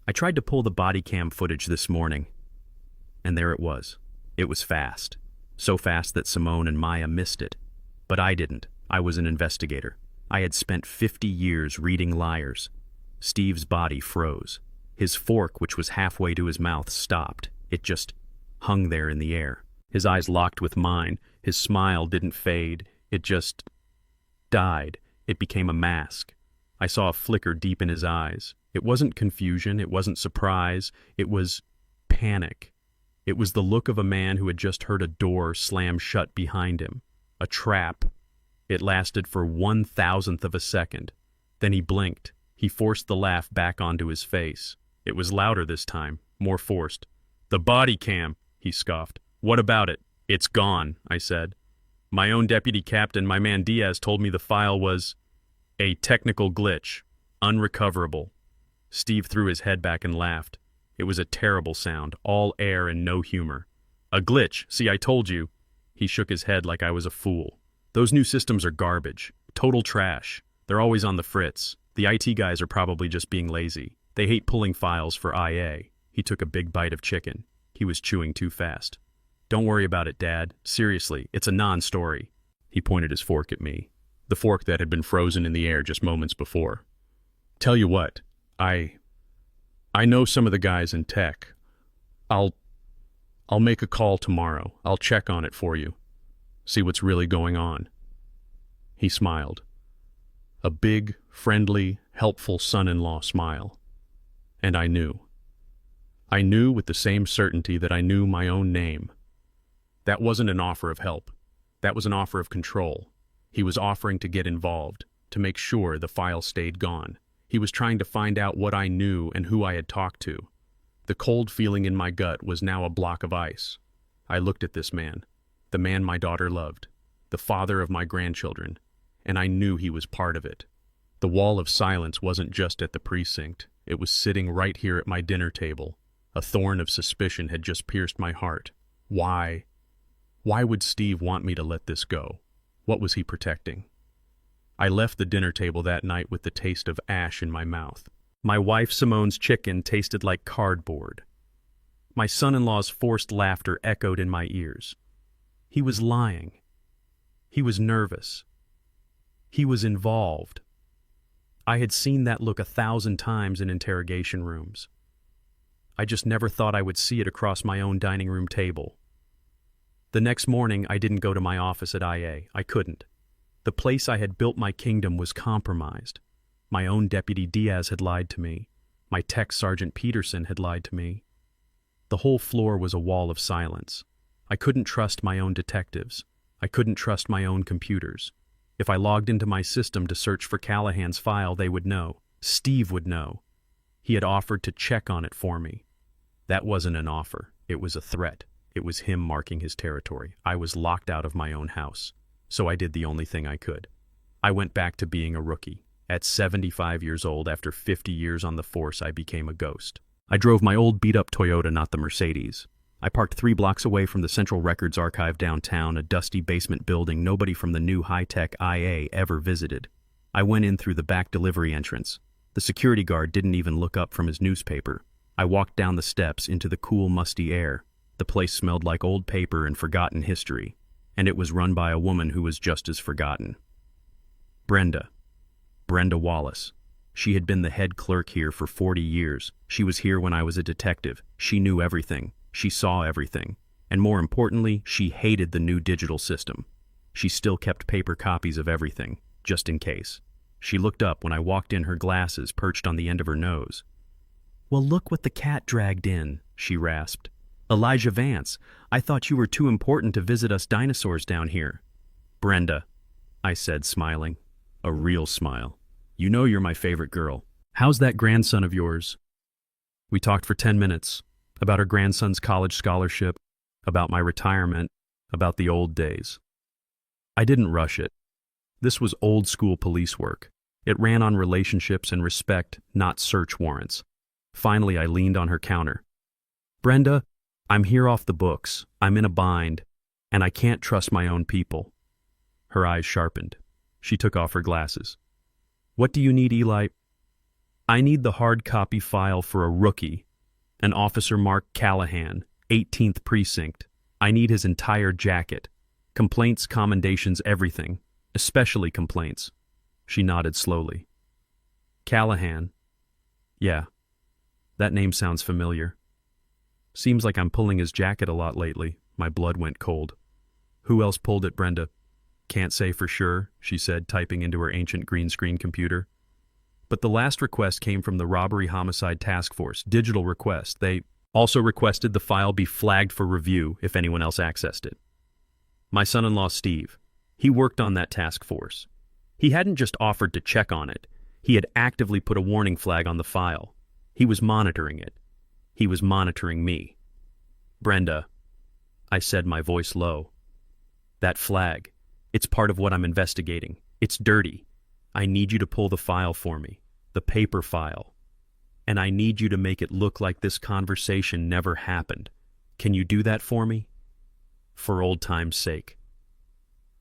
I tried to pull the body cam footage this morning, and there it was. It was fast. So fast that Simone and Maya missed it. But I didn't. I was an investigator. I had spent 50 years reading liars. Steve's body froze. His fork, which was halfway to his mouth, stopped. It just hung there in the air. His eyes locked with mine. His smile didn't fade. It just died. It became a mask. I saw a flicker deep in his eyes. It wasn't confusion. It wasn't surprise. It was panic. It was the look of a man who had just heard a door slam shut behind him. A trap. It lasted for 1,000th of a second. Then he blinked. He forced the laugh back onto his face. It was louder this time, more forced. "The body cam," he scoffed. "What about it?" "It's gone," I said. "My own deputy captain, my man Diaz, told me the file was a technical glitch, unrecoverable." Steve threw his head back and laughed. It was a terrible sound, all air and no humor. "A glitch, see, I told you." He shook his head like I was a fool. "Those new systems are garbage, total trash. They're always on the fritz. The IT guys are probably just being lazy. They hate pulling files for IA." He took a big bite of chicken. He was chewing too fast. "Don't worry about it, Dad. Seriously, it's a non-story." He pointed his fork at me, the fork that had been frozen in the air just moments before. "Tell you what, I know some of the guys in tech. I'll make a call tomorrow. I'll check on it for you. See what's really going on." He smiled. A big, friendly, helpful son-in-law smile. And I knew. I knew with the same certainty that I knew my own name. That wasn't an offer of help. That was an offer of control. He was offering to get involved, to make sure the file stayed gone. He was trying to find out what I knew and who I had talked to. The cold feeling in my gut was now a block of ice. I looked at this man, the man my daughter loved, the father of my grandchildren, and I knew he was part of it. The wall of silence wasn't just at the precinct. It was sitting right here at my dinner table. A thorn of suspicion had just pierced my heart. Why? Why would Steve want me to let this go? What was he protecting? I left the dinner table that night with the taste of ash in my mouth. My wife Simone's chicken tasted like cardboard. My son-in-law's forced laughter echoed in my ears. He was lying. He was nervous. He was involved. I had seen that look 1,000 times in interrogation rooms. I just never thought I would see it across my own dining room table. The next morning, I didn't go to my office at IA. I couldn't. The place I had built my kingdom was compromised. My own deputy Diaz had lied to me. My tech sergeant Peterson had lied to me. The whole floor was a wall of silence. I couldn't trust my own detectives. I couldn't trust my own computers. If I logged into my system to search for Callahan's file, they would know. Steve would know. He had offered to check on it for me. That wasn't an offer. It was a threat. It was him marking his territory. I was locked out of my own house. So I did the only thing I could. I went back to being a rookie. At 75 years old, after 50 years on the force, I became a ghost. I drove my old beat-up Toyota, not the Mercedes. I parked 3 blocks away from the Central Records Archive downtown, a dusty basement building nobody from the new high-tech IA ever visited. I went in through the back delivery entrance. The security guard didn't even look up from his newspaper. I walked down the steps into the cool, musty air. The place smelled like old paper and forgotten history, and it was run by a woman who was just as forgotten. Brenda Wallace. She had been the head clerk here for 40 years. She was here when I was a detective. She knew everything. She saw everything. And more importantly, she hated the new digital system. She still kept paper copies of everything, just in case. She looked up when I walked in, her glasses perched on the end of her nose. "Well, look what the cat dragged in," she rasped. "Elijah Vance, I thought you were too important to visit us dinosaurs down here." "Brenda," I said, smiling. A real smile. "You know you're my favorite girl. How's that grandson of yours?" We talked for 10 minutes, about her grandson's college scholarship, about my retirement, about the old days. I didn't rush it. This was old-school police work. It ran on relationships and respect, not search warrants. Finally, I leaned on her counter. "Brenda, I'm here off the books. I'm in a bind, and I can't trust my own people." Her eyes sharpened. She took off her glasses. "What do you need, Eli?" I need the hard copy file for a rookie, an Officer Mark Callahan, 18th Precinct. I need his entire jacket. Complaints, commendations, everything, especially complaints. She nodded slowly. Callahan. Yeah, that name sounds familiar. Seems like I'm pulling his jacket a lot lately. My blood went cold. Who else pulled it, Brenda? Can't say for sure, she said, typing into her ancient green screen computer. But the last request came from the Robbery Homicide Task Force, digital request. They also requested the file be flagged for review if anyone else accessed it. My son-in-law, Steve, he worked on that task force. He hadn't just offered to check on it. He had actively put a warning flag on the file. He was monitoring it. He was monitoring me. Brenda, I said, my voice low. That flag, it's part of what I'm investigating. It's dirty. I need you to pull the file for me, the paper file. And I need you to make it look like this conversation never happened. Can you do that for me? For old time's sake.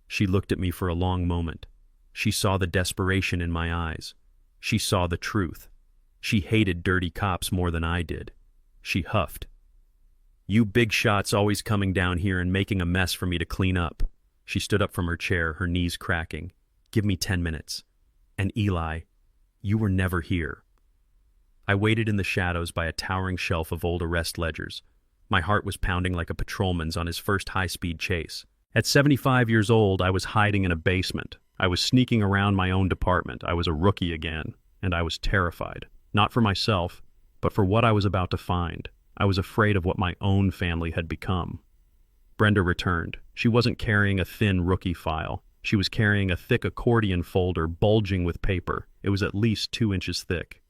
She looked at me for a long moment. She saw the desperation in my eyes. She saw the truth. She hated dirty cops more than I did. She huffed. You big shots always coming down here and making a mess for me to clean up. She stood up from her chair, her knees cracking. Give me 10 minutes. And Eli, you were never here. I waited in the shadows by a towering shelf of old arrest ledgers. My heart was pounding like a patrolman's on his first high-speed chase. At 75 years old, I was hiding in a basement. I was sneaking around my own department. I was a rookie again, and I was terrified. Not for myself, but for what I was about to find. I was afraid of what my own family had become. Brenda returned. She wasn't carrying a thin rookie file. She was carrying a thick accordion folder bulging with paper. It was at least 2 inches thick.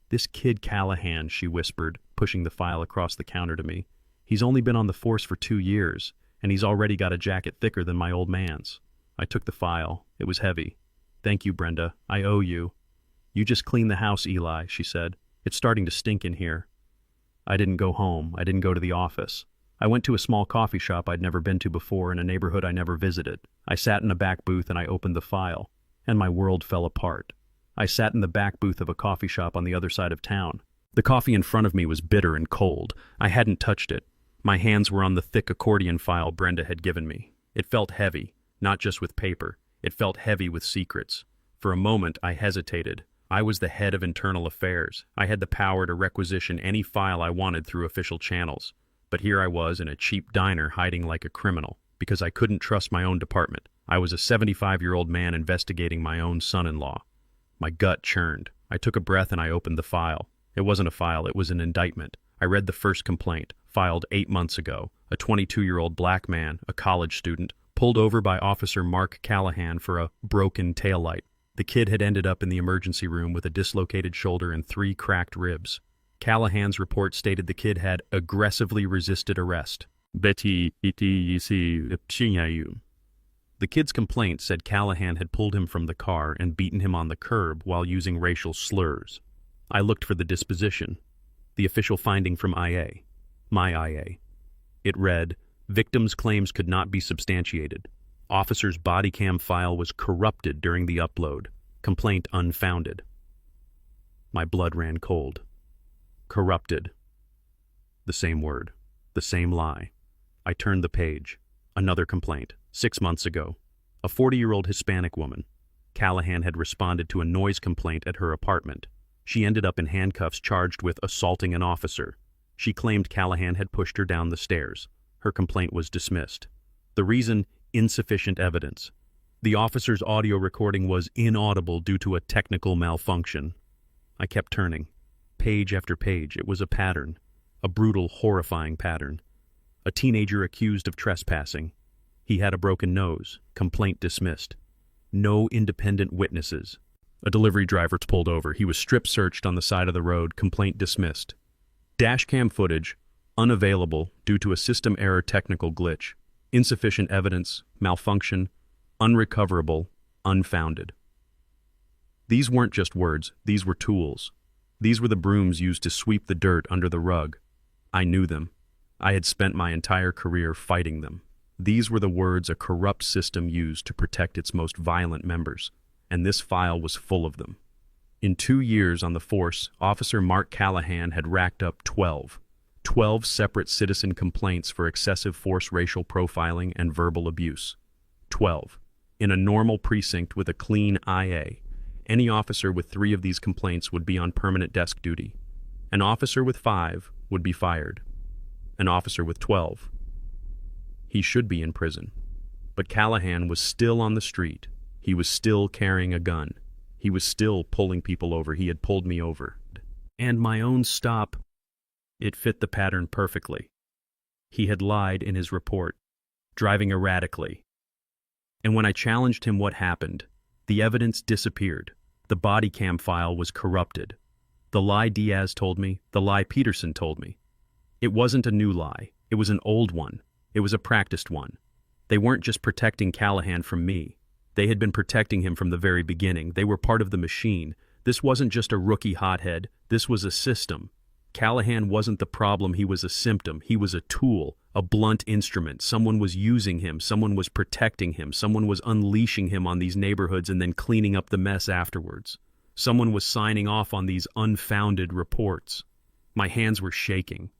This kid Callahan, she whispered, pushing the file across the counter to me. He's only been on the force for 2 years, and he's already got a jacket thicker than my old man's. I took the file. It was heavy. Thank you, Brenda. I owe you. You just clean the house, Eli, she said. It's starting to stink in here. I didn't go home. I didn't go to the office. I went to a small coffee shop I'd never been to before in a neighborhood I never visited. I sat in a back booth and I opened the file, and my world fell apart. I sat in the back booth of a coffee shop on the other side of town. The coffee in front of me was bitter and cold. I hadn't touched it. My hands were on the thick accordion file Brenda had given me. It felt heavy, not just with paper. It felt heavy with secrets. For a moment, I hesitated. I was the head of internal affairs. I had the power to requisition any file I wanted through official channels. But here I was in a cheap diner hiding like a criminal, because I couldn't trust my own department. I was a 75-year-old man investigating my own son-in-law. My gut churned. I took a breath and I opened the file. It wasn't a file, it was an indictment. I read the first complaint, filed 8 months ago. A 22-year-old black man, a college student, pulled over by Officer Mark Callahan for a broken taillight. The kid had ended up in the emergency room with a dislocated shoulder and 3 cracked ribs. Callahan's report stated the kid had aggressively resisted arrest. The kid's complaint said Callahan had pulled him from the car and beaten him on the curb while using racial slurs. I looked for the disposition, the official finding from IA, my IA. It read, victim's claims could not be substantiated. Officer's body cam file was corrupted during the upload. Complaint unfounded. My blood ran cold. Corrupted. The same word. The same lie. I turned the page. Another complaint. 6 months ago. A 40-year-old Hispanic woman. Callahan had responded to a noise complaint at her apartment. She ended up in handcuffs charged with assaulting an officer. She claimed Callahan had pushed her down the stairs. Her complaint was dismissed. The reason? Insufficient evidence. The officer's audio recording was inaudible due to a technical malfunction. I kept turning. Page after page, it was a pattern. A brutal, horrifying pattern. A teenager accused of trespassing. He had a broken nose. Complaint dismissed. No independent witnesses. A delivery driver pulled over. He was strip-searched on the side of the road. Complaint dismissed. Dashcam footage, unavailable due to a system error technical glitch. Insufficient evidence, malfunction, unrecoverable, unfounded. These weren't just words, these were tools. These were the brooms used to sweep the dirt under the rug. I knew them. I had spent my entire career fighting them. These were the words a corrupt system used to protect its most violent members, and this file was full of them. In 2 years on the force, Officer Mark Callahan had racked up 12 separate citizen complaints for excessive force racial profiling and verbal abuse. 12. In a normal precinct with a clean IA, any officer with 3 of these complaints would be on permanent desk duty. An officer with 5 would be fired. An officer with 12, he should be in prison. But Callahan was still on the street. He was still carrying a gun. He was still pulling people over. He had pulled me over. And my own stop, it fit the pattern perfectly. He had lied in his report, driving erratically. And when I challenged him what happened, the evidence disappeared. The body cam file was corrupted. The lie Diaz told me, the lie Peterson told me. It wasn't a new lie. It was an old one. It was a practiced one. They weren't just protecting Callahan from me. They had been protecting him from the very beginning. They were part of the machine. This wasn't just a rookie hothead. This was a system. Callahan wasn't the problem. He was a symptom. He was a tool, a blunt instrument. Someone was using him. Someone was protecting him. Someone was unleashing him on these neighborhoods and then cleaning up the mess afterwards. Someone was signing off on these unfounded reports. My hands were shaking.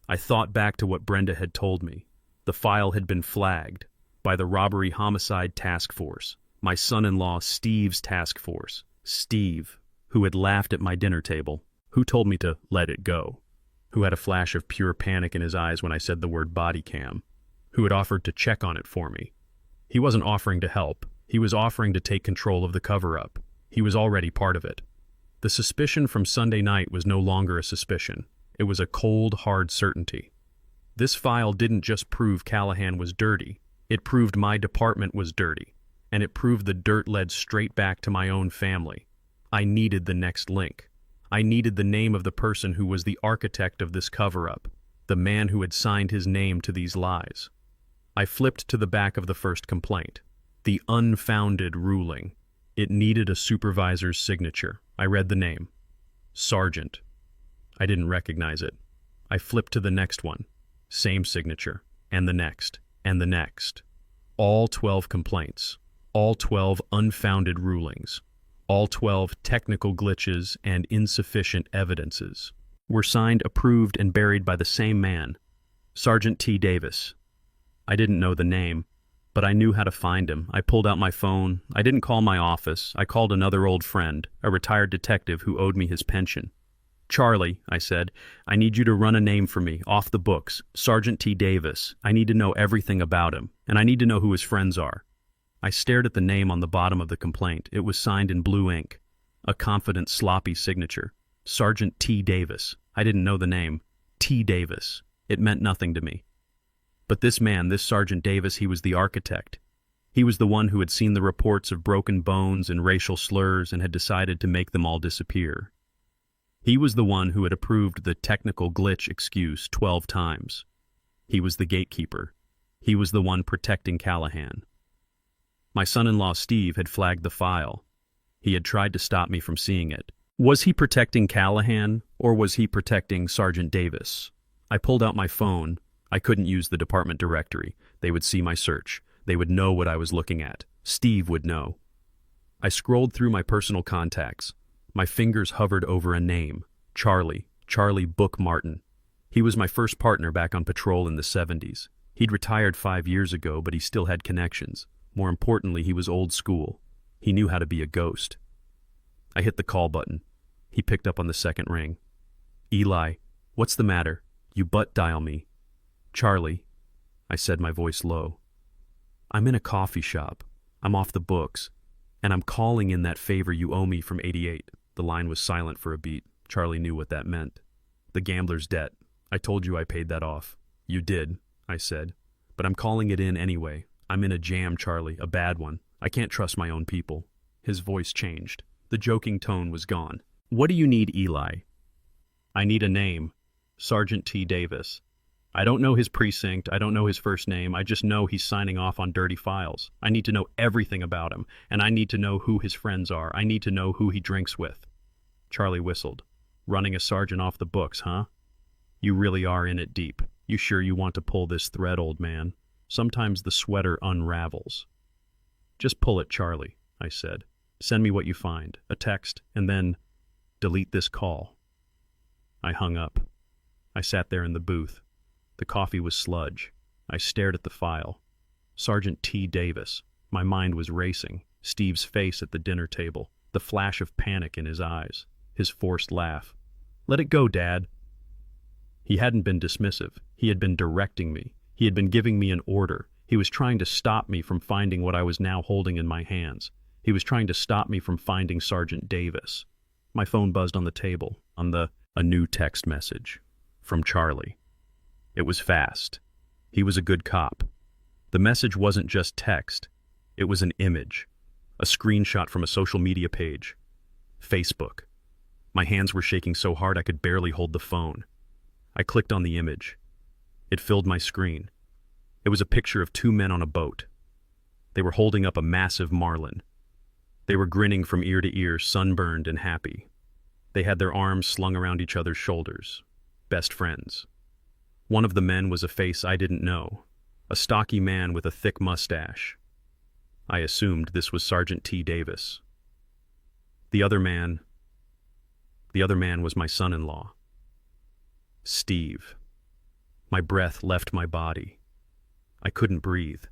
I thought back to what Brenda had told me. The file had been flagged by the Robbery Homicide Task Force, my son-in-law Steve's task force. Steve, who had laughed at my dinner table, who told me to let it go, who had a flash of pure panic in his eyes when I said the word body cam, who had offered to check on it for me. He wasn't offering to help. He was offering to take control of the cover-up. He was already part of it. The suspicion from Sunday night was no longer a suspicion. It was a cold, hard certainty. This file didn't just prove Callahan was dirty. It proved my department was dirty. And it proved the dirt led straight back to my own family. I needed the next link. I needed the name of the person who was the architect of this cover-up, the man who had signed his name to these lies. I flipped to the back of the first complaint. The unfounded ruling. It needed a supervisor's signature. I read the name. Sergeant. I didn't recognize it. I flipped to the next one. Same signature. And the next. And the next. All 12 complaints. All 12 unfounded rulings. All 12 technical glitches and insufficient evidences were signed, approved, and buried by the same man, Sergeant T. Davis. I didn't know the name, but I knew how to find him. I pulled out my phone. I didn't call my office. I called another old friend, a retired detective who owed me his pension. Charlie, I said, I need you to run a name for me, off the books. Sergeant T. Davis. I need to know everything about him, and I need to know who his friends are. I stared at the name on the bottom of the complaint. It was signed in blue ink. A confident, sloppy signature. Sergeant T. Davis. I didn't know the name. T. Davis. It meant nothing to me. But this man, this Sergeant Davis, he was the architect. He was the one who had seen the reports of broken bones and racial slurs and had decided to make them all disappear. He was the one who had approved the technical glitch excuse 12 times. He was the gatekeeper. He was the one protecting Callahan. My son-in-law Steve had flagged the file. He had tried to stop me from seeing it. Was he protecting Callahan, or was he protecting Sergeant Davis? I pulled out my phone. I couldn't use the department directory. They would see my search. They would know what I was looking at. Steve would know. I scrolled through my personal contacts. My fingers hovered over a name. Charlie Book Martin. He was my first partner back on patrol in the 70s. He'd retired 5 years ago, but he still had connections. More importantly, he was old school. He knew how to be a ghost. I hit the call button. He picked up on the second ring. Eli, what's the matter? You butt dial me. Charlie, I said, my voice low. I'm in a coffee shop. I'm off the books. And I'm calling in that favor you owe me from '88. The line was silent for a beat. Charlie knew what that meant. The gambler's debt. I told you I paid that off. You did, I said. But I'm calling it in anyway. I'm in a jam, Charlie, a bad one. I can't trust my own people. His voice changed. The joking tone was gone. What do you need, Eli? I need a name. Sergeant T. Davis. I don't know his precinct. I don't know his first name. I just know he's signing off on dirty files. I need to know everything about him, and I need to know who his friends are. I need to know who he drinks with. Charlie whistled. Running a sergeant off the books, huh? You really are in it deep. You sure you want to pull this thread, old man? Sometimes the sweater unravels. Just pull it, Charlie, I said. Send me what you find, a text, and then Delete this call. I hung up. I sat there in the booth. The coffee was sludge. I stared at the file. Sergeant T. Davis. My mind was racing. Steve's face at the dinner table. The flash of panic in his eyes. His forced laugh. Let it go, Dad. He hadn't been dismissive. He had been directing me. He had been giving me an order. He was trying to stop me from finding what I was now holding in my hands. He was trying to stop me from finding Sergeant Davis. My phone buzzed on the table. A new text message. From Charlie. It was fast. He was a good cop. The message wasn't just text. It was an image. A screenshot from a social media page. Facebook. My hands were shaking so hard I could barely hold the phone. I clicked on the image. It filled my screen. It was a picture of two men on a boat. They were holding up a massive marlin. They were grinning from ear to ear, sunburned and happy. They had their arms slung around each other's shoulders. Best friends. One of the men was a face I didn't know, a stocky man with a thick mustache. I assumed this was Sergeant T. Davis. The other man was my son-in-law, Steve. My breath left my body. I couldn't breathe.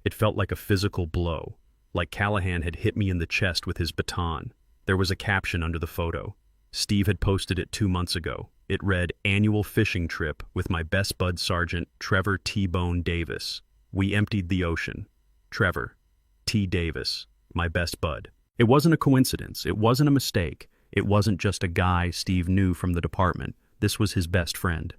It felt like a physical blow, like Callahan had hit me in the chest with his baton. There was a caption under the photo. Steve had posted it 2 months ago. It read, "Annual fishing trip with my best bud Sergeant Trevor T-Bone Davis. We emptied the ocean. Trevor T. Davis, my best bud." It wasn't a coincidence. It wasn't a mistake. It wasn't just a guy Steve knew from the department. This was his best friend.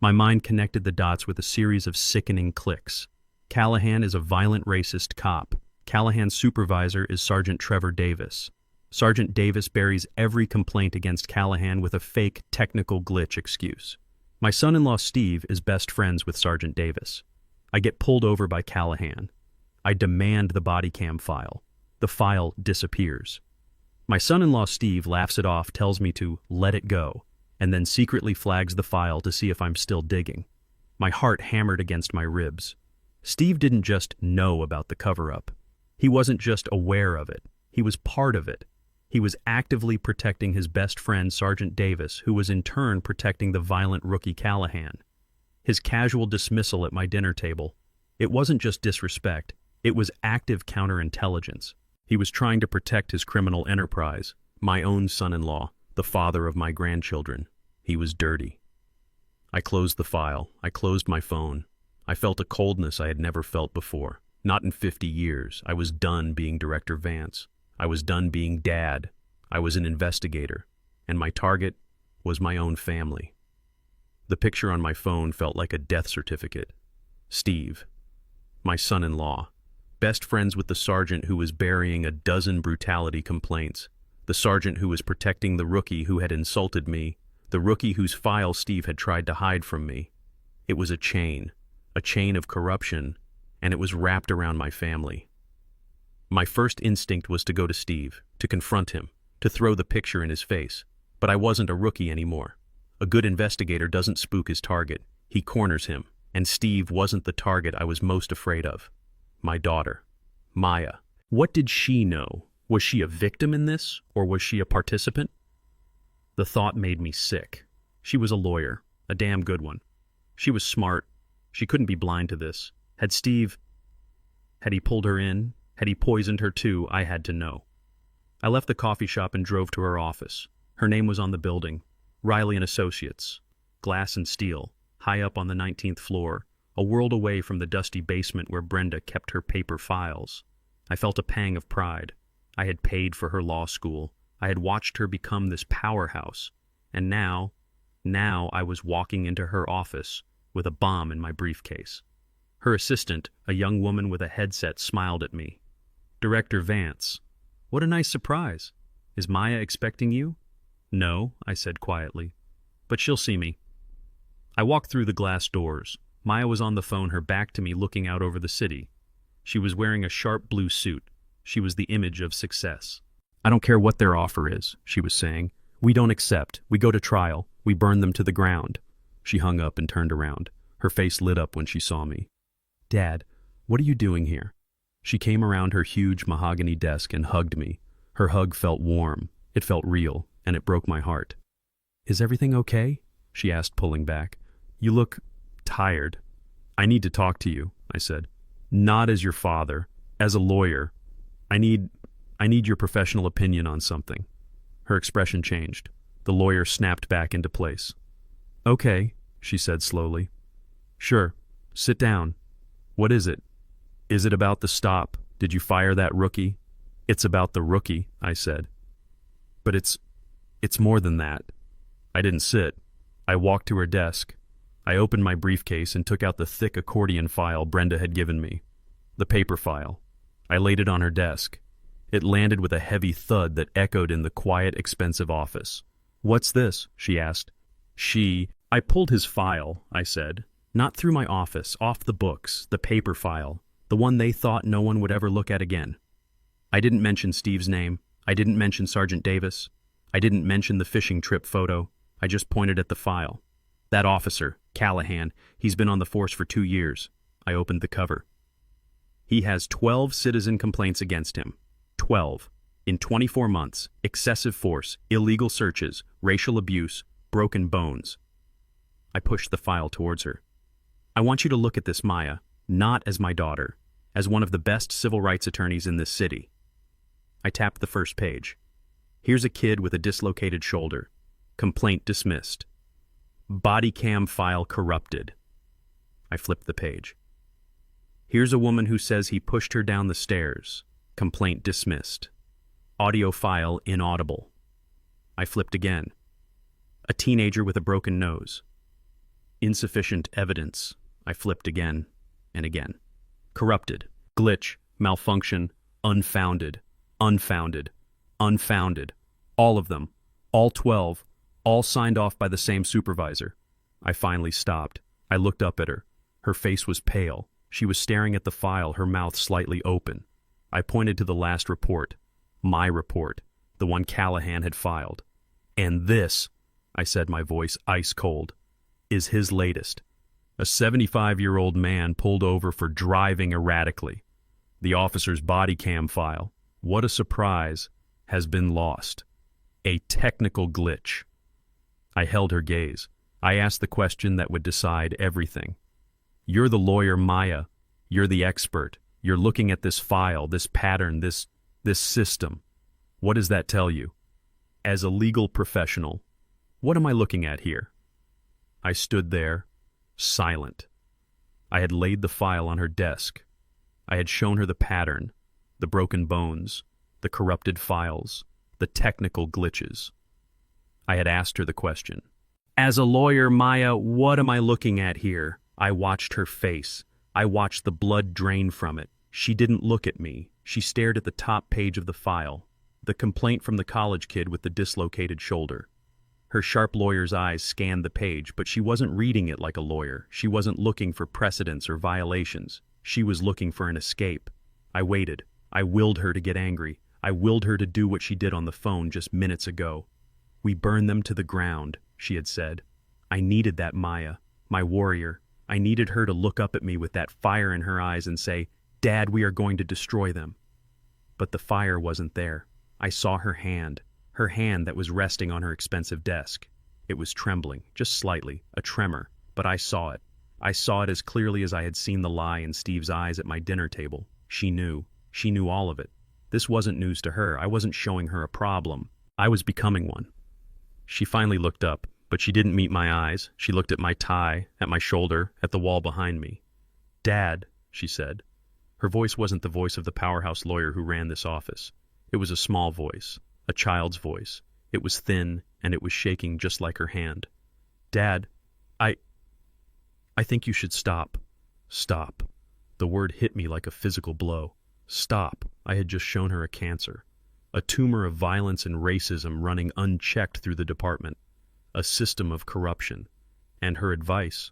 My mind connected the dots with a series of sickening clicks. Callahan is a violent racist cop. Callahan's supervisor is Sergeant Trevor Davis. Sergeant Davis buries every complaint against Callahan with a fake technical glitch excuse. My son-in-law Steve is best friends with Sergeant Davis. I get pulled over by Callahan. I demand the body cam file. The file disappears. My son-in-law Steve laughs it off, tells me to let it go, and then secretly flags the file to see if I'm still digging. My heart hammered against my ribs. Steve didn't just know about the cover-up. He wasn't just aware of it. He was part of it. He was actively protecting his best friend, Sergeant Davis, who was in turn protecting the violent rookie Callahan. His casual dismissal at my dinner table, it wasn't just disrespect, it was active counterintelligence. He was trying to protect his criminal enterprise, my own son-in-law, the father of my grandchildren. He was dirty. I closed the file. I closed my phone. I felt a coldness I had never felt before. Not in 50 years. I was done being Director Vance. I was done being dad. I was an investigator, and my target was my own family. The picture on my phone felt like a death certificate. Steve, my son-in-law, best friends with the sergeant who was burying a dozen brutality complaints, the sergeant who was protecting the rookie who had insulted me, the rookie whose file Steve had tried to hide from me. It was a chain of corruption, and it was wrapped around my family. My first instinct was to go to Steve, to confront him, to throw the picture in his face. But I wasn't a rookie anymore. A good investigator doesn't spook his target. He corners him. And Steve wasn't the target I was most afraid of. My daughter, Maya. What did she know? Was she a victim in this, or was she a participant? The thought made me sick. She was a lawyer, a damn good one. She was smart. She couldn't be blind to this. Had he pulled her in? Had he poisoned her too? I had to know. I left the coffee shop and drove to her office. Her name was on the building. Riley and Associates. Glass and steel. High up on the 19th floor. A world away from the dusty basement where Brenda kept her paper files. I felt a pang of pride. I had paid for her law school. I had watched her become this powerhouse. And now I was walking into her office with a bomb in my briefcase. Her assistant, a young woman with a headset, smiled at me. "Director Vance, what a nice surprise. Is Maya expecting you?" "No," I said quietly, "but she'll see me." I walked through the glass doors. Maya was on the phone, her back to me, looking out over the city. She was wearing a sharp blue suit. She was the image of success. "I don't care what their offer is," she was saying. "We don't accept. We go to trial. We burn them to the ground." She hung up and turned around. Her face lit up when she saw me. "Dad, what are you doing here?" She came around her huge mahogany desk and hugged me. Her hug felt warm. It felt real. and it broke my heart. "Is everything okay?" she asked, pulling back. "You look tired." "I need to talk to you," I said. "Not as your father, as a lawyer. I need your professional opinion on something." Her expression changed. The lawyer snapped back into place. "Okay," she said slowly. "Sure. Sit down. What is it? Is it about the stop? Did you fire that rookie?" "It's about the rookie," I said. "But it's more than that." I didn't sit. I walked to her desk. I opened my briefcase and took out the thick accordion file Brenda had given me. The paper file. I laid it on her desk. It landed with a heavy thud that echoed in the quiet, expensive office. "What's this?" she asked. I pulled his file," I said. "Not through my office, off the books, the paper file, the one they thought no one would ever look at again. I didn't mention Steve's name. I didn't mention Sergeant Davis. I didn't mention the fishing trip photo. I just pointed at the file. That officer, Callahan, he's been on the force for 2 years. I opened the cover. He has 12 citizen complaints against him. 12. In 24 months, excessive force, illegal searches, racial abuse, broken bones. I pushed the file towards her. "I want you to look at this, Maya, not as my daughter, as one of the best civil rights attorneys in this city." I tapped the first page. "Here's a kid with a dislocated shoulder. Complaint dismissed. Body cam file corrupted." I flipped the page. "Here's a woman who says he pushed her down the stairs. Complaint dismissed. Audio file inaudible." I flipped again. "A teenager with a broken nose. Insufficient evidence." I flipped again and again. "Corrupted. Glitch. Malfunction. Unfounded. Unfounded. Unfounded. All of them. All 12. All signed off by the same supervisor." I finally stopped. I looked up at her. Her face was pale. She was staring at the file, her mouth slightly open. I pointed to the last report. My report. The one Callahan had filed. "And this," I said, my voice ice cold, "is his latest. A 75-year-old man pulled over for driving erratically. The officer's body cam file, what a surprise, has been lost. A technical glitch." I held her gaze. I asked the question that would decide everything. "You're the lawyer, Maya. You're the expert. You're looking at this file, this pattern, this system. What does that tell you? As a legal professional, what am I looking at here?" I stood there, silent. I had laid the file on her desk. I had shown her the pattern, the broken bones, the corrupted files, the technical glitches. I had asked her the question. "As a lawyer, Maya, what am I looking at here?" I watched her face. I watched the blood drain from it. She didn't look at me. She stared at the top page of the file, the complaint from the college kid with the dislocated shoulder. Her sharp lawyer's eyes scanned the page, but she wasn't reading it like a lawyer. She wasn't looking for precedents or violations. She was looking for an escape. I waited. I willed her to get angry. I willed her to do what she did on the phone just minutes ago. "We burn them to the ground," she had said. I needed that Maya, my warrior. I needed her to look up at me with that fire in her eyes and say, "Dad, we are going to destroy them." But the fire wasn't there. I saw her hand that was resting on her expensive desk. It was trembling, just slightly, a tremor, but I saw it. I saw it as clearly as I had seen the lie in Steve's eyes at my dinner table. She knew all of it. This wasn't news to her. I wasn't showing her a problem. I was becoming one. She finally looked up, but she didn't meet my eyes. She looked at my tie, at my shoulder, at the wall behind me. "Dad," she said. Her voice wasn't the voice of the powerhouse lawyer who ran this office. It was a small voice, a child's voice. It was thin, and it was shaking just like her hand. "Dad, I think you should stop." Stop. The word hit me like a physical blow. Stop. I had just shown her a cancer. A tumor of violence and racism running unchecked through the department. A system of corruption. And her advice,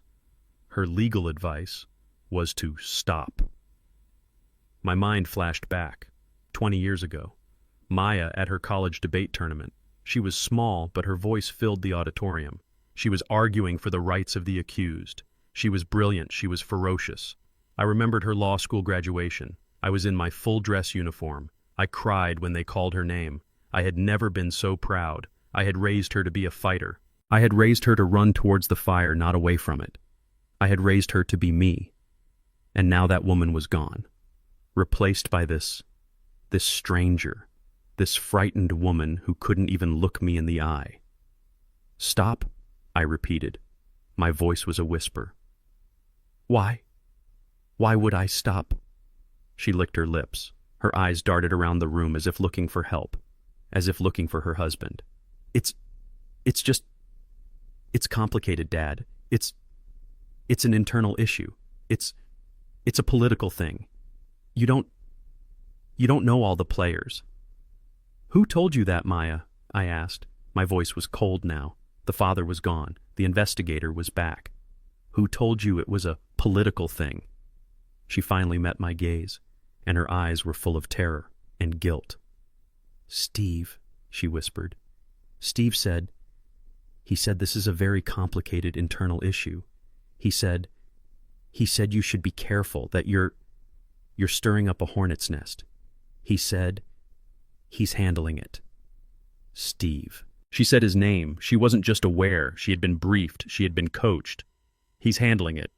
her legal advice, was to stop. My mind flashed back. 20 years ago. Maya at her college debate tournament. She was small, but her voice filled the auditorium. She was arguing for the rights of the accused. She was brilliant. She was ferocious. I remembered her law school graduation. I was in my full dress uniform. I cried when they called her name. I had never been so proud. I had raised her to be a fighter. I had raised her to run towards the fire, not away from it. I had raised her to be me. And now that woman was gone, replaced by this stranger, this frightened woman who couldn't even look me in the eye. "Stop," I repeated. My voice was a whisper. "Why? Why would I stop?" She licked her lips. Her eyes darted around the room as if looking for help, as if looking for her husband. It's complicated, Dad. It's an internal issue. It's a political thing. You don't know all the players." "Who told you that, Maya?" I asked. My voice was cold now. The father was gone. The investigator was back. "Who told you it was a political thing?" She finally met my gaze, and her eyes were full of terror and guilt. "Steve," she whispered. "Steve said, this is a very complicated internal issue. He said you should be careful, that you're stirring up a hornet's nest. He said he's handling it." Steve. She said his name. She wasn't just aware. She had been briefed. She had been coached. "He's handling it.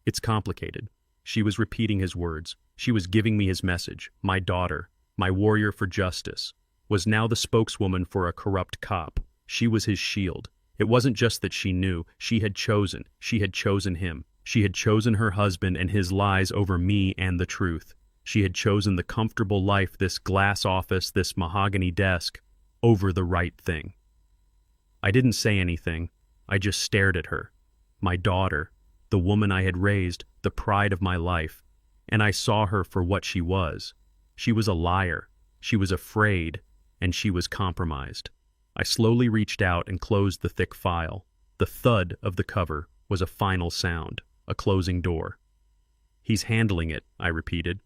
It's complicated." She was repeating his words. She was giving me his message. My daughter, my warrior for justice, was now the spokeswoman for a corrupt cop. She was his shield. It wasn't just that she knew. She had chosen him. She had chosen her husband and his lies over me and the truth. She had chosen the comfortable life, this glass office, this mahogany desk, over the right thing. I didn't say anything. I just stared at her. My daughter, the woman I had raised, the pride of my life, and I saw her for what she was. She was a liar. She was afraid, and she was compromised. I slowly reached out and closed the thick file. The thud of the cover was a final sound, a closing door. "He's handling it," I repeated.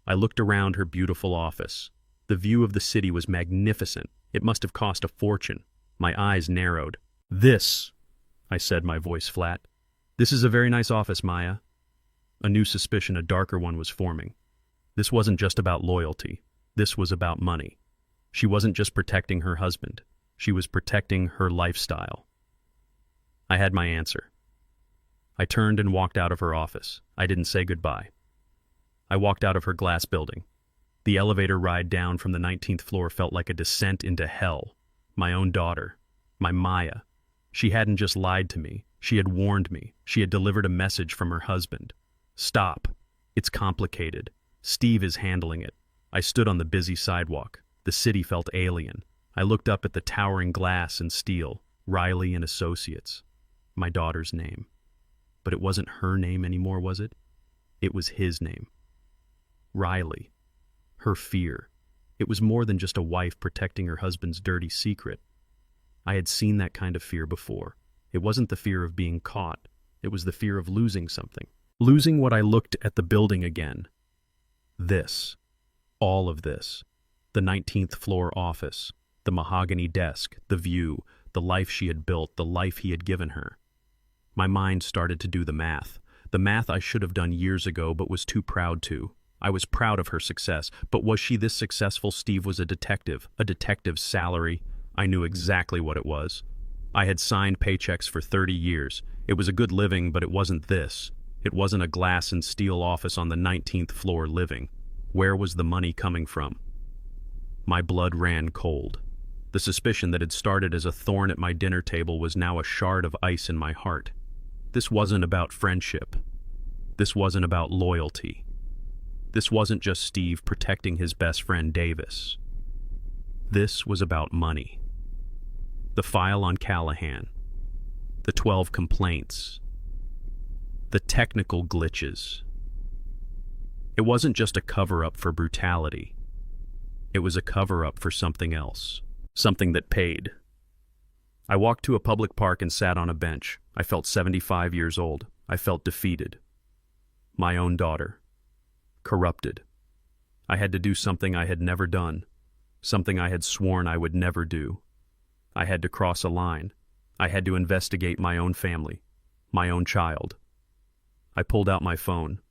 I looked around her beautiful office. The view of the city was magnificent. It must have cost a fortune. My eyes narrowed. "This," I said, my voice flat. "This is a very nice office, Maya." A new suspicion, a darker one, was forming. This wasn't just about loyalty. This was about money. She wasn't just protecting her husband. She was protecting her lifestyle. I had my answer. I turned and walked out of her office. I didn't say goodbye. I walked out of her glass building. The elevator ride down from the 19th floor felt like a descent into hell. My own daughter, my Maya. She hadn't just lied to me. She had warned me. She had delivered a message from her husband. "Stop. It's complicated. Steve is handling it." I stood on the busy sidewalk. The city felt alien. I looked up at the towering glass and steel, Riley and Associates. My daughter's name. But it wasn't her name anymore, was it? It was his name. Riley. Her fear. It was more than just a wife protecting her husband's dirty secret. I had seen that kind of fear before. It wasn't the fear of being caught. It was the fear of losing something. Losing what I looked at the building again. This. All of this. The 19th floor office. The mahogany desk. The view. The life she had built. The life he had given her. My mind started to do the math. The math I should have done years ago but was too proud to. I was proud of her success, but was she this successful? Steve was a detective's salary. I knew exactly what it was. I had signed paychecks for 30 years. It was a good living, but it wasn't this. It wasn't a glass and steel office on the 19th floor living. Where was the money coming from? My blood ran cold. The suspicion that had started as a thorn at my dinner table was now a shard of ice in my heart. This wasn't about friendship. This wasn't about loyalty. This wasn't just Steve protecting his best friend Davis. This was about money. The file on Callahan. The 12 complaints. The technical glitches. It wasn't just a cover-up for brutality. It was a cover-up for something else. Something that paid. I walked to a public park and sat on a bench. I felt 75 years old. I felt defeated. My own daughter. Corrupted. I had to do something I had never done. Something I had sworn I would never do. I had to cross a line. I had to investigate my own family. My own child. I pulled out my phone.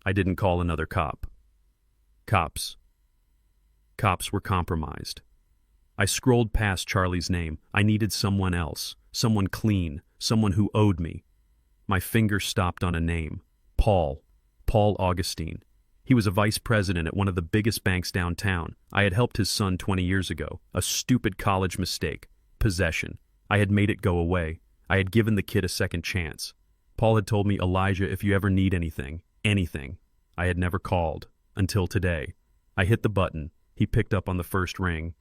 I didn't call another cop. Cops were compromised. I scrolled past Charlie's name. I needed someone else, someone clean, someone who owed me. My finger stopped on a name. Paul Augustine. He was a vice president at one of the biggest banks downtown. I had helped his son 20 years ago. A stupid college mistake. Possession. I had made it go away. I had given the kid a second chance. Paul had told me, Elijah, if you ever need anything. I had never called. Until today. I hit the button. He picked up on the first ring.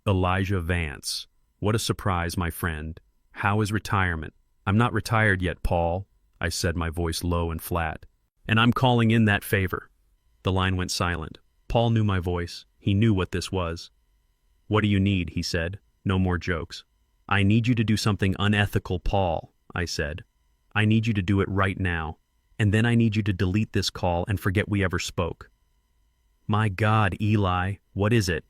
Elijah Vance. What a surprise, my friend. How is retirement? I'm not retired yet, Paul, I said, my voice low and flat. And I'm calling in that favor. The line went silent. Paul knew my voice. He knew what this was. What do you need? He said. No more jokes. I need you to do something unethical, Paul, I said. I need you to do it right now. And then I need you to delete this call and forget we ever spoke. My God, Eli, what is it?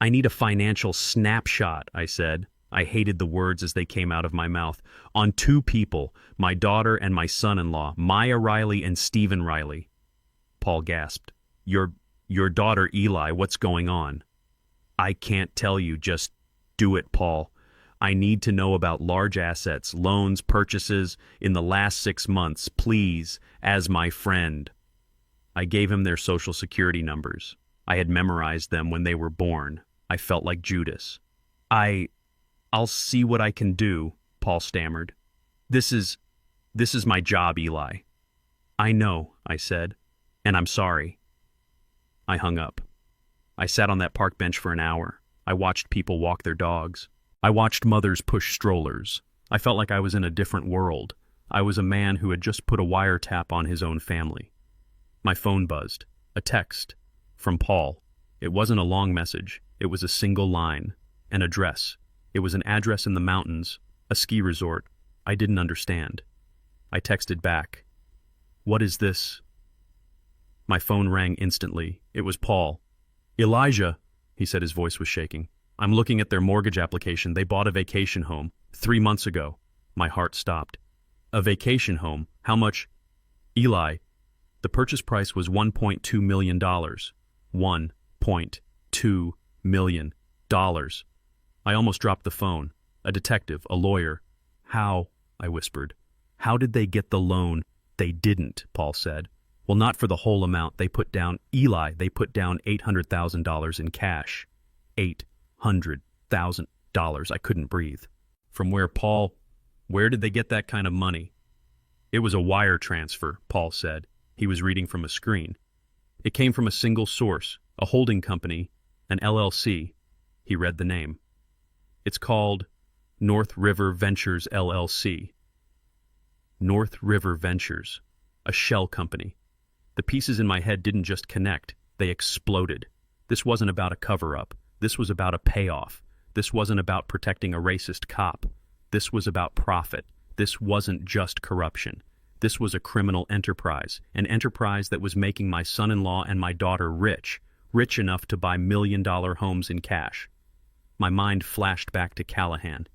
I need a financial snapshot, I said. I hated the words as they came out of my mouth. On two people, my daughter and my son-in-law, Maya Riley and Stephen Riley. Paul gasped. Your daughter, Eli, what's going on? I can't tell you, just do it, Paul. I need to know about large assets, loans, purchases in the last 6 months, please, as my friend. I gave him their social security numbers. I had memorized them when they were born. I felt like Judas. I'll see what I can do, Paul stammered. This is my job, Eli. I know, I said, and I'm sorry. I hung up. I sat on that park bench for an hour. I watched people walk their dogs. I watched mothers push strollers. I felt like I was in a different world. I was a man who had just put a wiretap on his own family. My phone buzzed. A text. From Paul. It wasn't a long message. It was a single line. An address. It was an address in the mountains. A ski resort. I didn't understand. I texted back. What is this? My phone rang instantly. It was Paul. Elijah, he said, his voice was shaking. I'm looking at their mortgage application. They bought a vacation home 3 months ago. My heart stopped. A vacation home? How much? Eli, the purchase price was $1.2 million. $1.2 million. I almost dropped the phone. A detective, a lawyer. How? I whispered. How did they get the loan? They didn't, Paul said. Well, not for the whole amount. They put down $800,000 in cash. $800,000. I couldn't breathe. From where, Paul? Where did they get that kind of money? It was a wire transfer, Paul said. He was reading from a screen. It came from a single source, a holding company, an LLC. He read the name. It's called North River Ventures LLC. North River Ventures, a shell company. The pieces in my head didn't just connect, they exploded. This wasn't about a cover-up. This was about a payoff. This wasn't about protecting a racist cop. This was about profit. This wasn't just corruption. This was a criminal enterprise, an enterprise that was making my son-in-law and my daughter rich enough to buy million-dollar homes in cash. My mind flashed back to Callahan,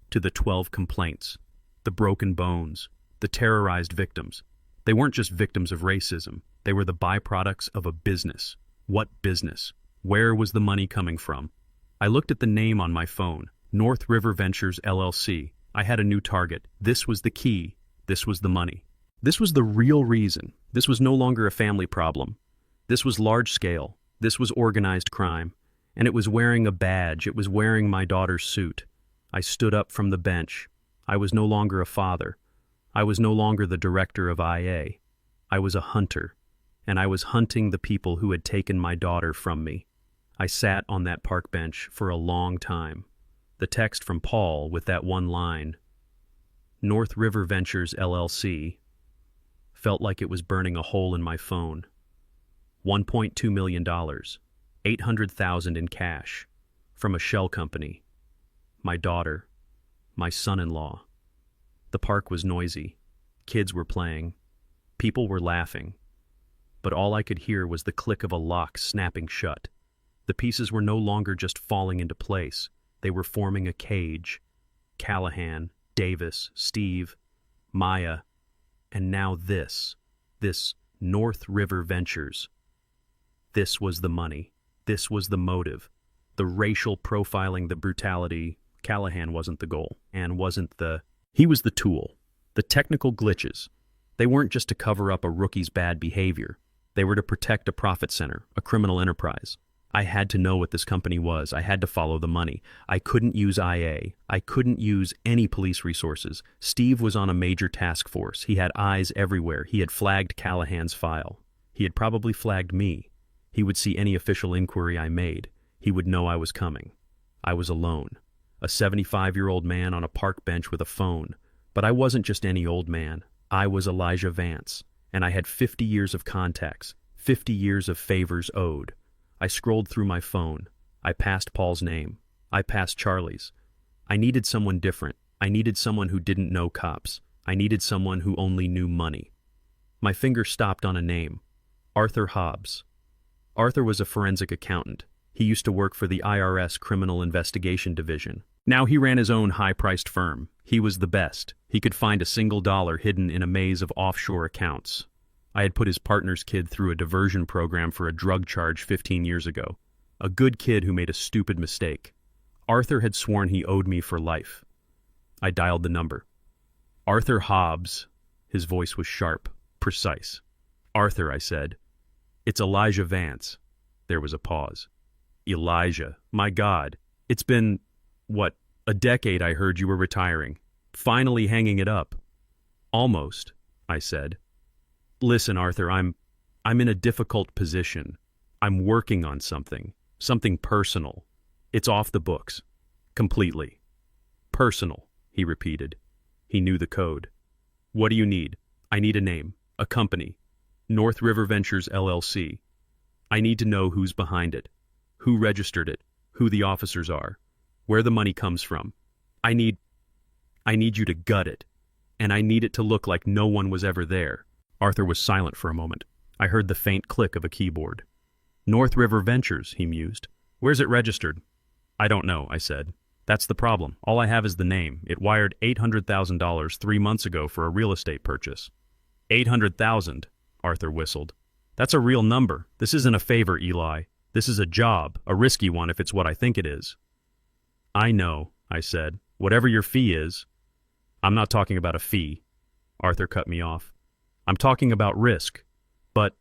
to the 12 complaints, the broken bones, the terrorized victims. They weren't just victims of racism. They were the byproducts of a business. What business? Where was the money coming from? I looked at the name on my phone, North River Ventures LLC. I had a new target. This was the key. This was the money. This was the real reason. This was no longer a family problem. This was large scale. This was organized crime. And it was wearing a badge. It was wearing my daughter's suit. I stood up from the bench. I was no longer a father. I was no longer the director of IA. I was a hunter. And I was hunting the people who had taken my daughter from me. I sat on that park bench for a long time. The text from Paul with that one line, North River Ventures LLC, felt like it was burning a hole in my phone. $1.2 million, $800,000 in cash, from a shell company. My daughter, my son-in-law. The park was noisy. Kids were playing. People were laughing. But all I could hear was the click of a lock snapping shut. The pieces were no longer just falling into place. They were forming a cage. Callahan, Davis, Steve, Maya, and now this North River Ventures. This was the money. This was the motive. The racial profiling, the brutality. Callahan wasn't the goal, and he was the tool. The technical glitches. They weren't just to cover up a rookie's bad behavior. They were to protect a profit center, a criminal enterprise. I had to know what this company was. I had to follow the money. I couldn't use IA. I couldn't use any police resources. Steve was on a major task force. He had eyes everywhere. He had flagged Callahan's file. He had probably flagged me. He would see any official inquiry I made. He would know I was coming. I was alone. A 75-year-old man on a park bench with a phone. But I wasn't just any old man. I was Elijah Vance, and I had 50 years of contacts, 50 years of favors owed. I scrolled through my phone. I passed Paul's name. I passed Charlie's. I needed someone different. I needed someone who didn't know cops. I needed someone who only knew money. My finger stopped on a name. Arthur Hobbs. Arthur was a forensic accountant. He used to work for the IRS Criminal Investigation Division. Now he ran his own high-priced firm. He was the best. He could find a single dollar hidden in a maze of offshore accounts. I had put his partner's kid through a diversion program for a drug charge 15 years ago. A good kid who made a stupid mistake. Arthur had sworn he owed me for life. I dialed the number. Arthur Hobbs. His voice was sharp, precise. Arthur, I said. It's Elijah Vance. There was a pause. Elijah, my God. It's been, a decade I heard you were retiring. Finally hanging it up. Almost, I said. Listen, Arthur, I'm in a difficult position. I'm working on something personal. It's off the books. Completely. Personal, he repeated. He knew the code. What do you need? I need a name, a company. North River Ventures, LLC. I need to know who's behind it, who registered it, who the officers are, where the money comes from. I need you to gut it, and I need it to look like no one was ever there. Arthur was silent for a moment. I heard the faint click of a keyboard. North River Ventures, he mused. Where's it registered? I don't know, I said. That's the problem. All I have is the name. It wired $800,000 3 months ago for a real estate purchase. 800,000, Arthur whistled. That's a real number. This isn't a favor, Eli. This is a job, a risky one if it's what I think it is. I know, I said. Whatever your fee is. I'm not talking about a fee. Arthur cut me off. I'm talking about risk. But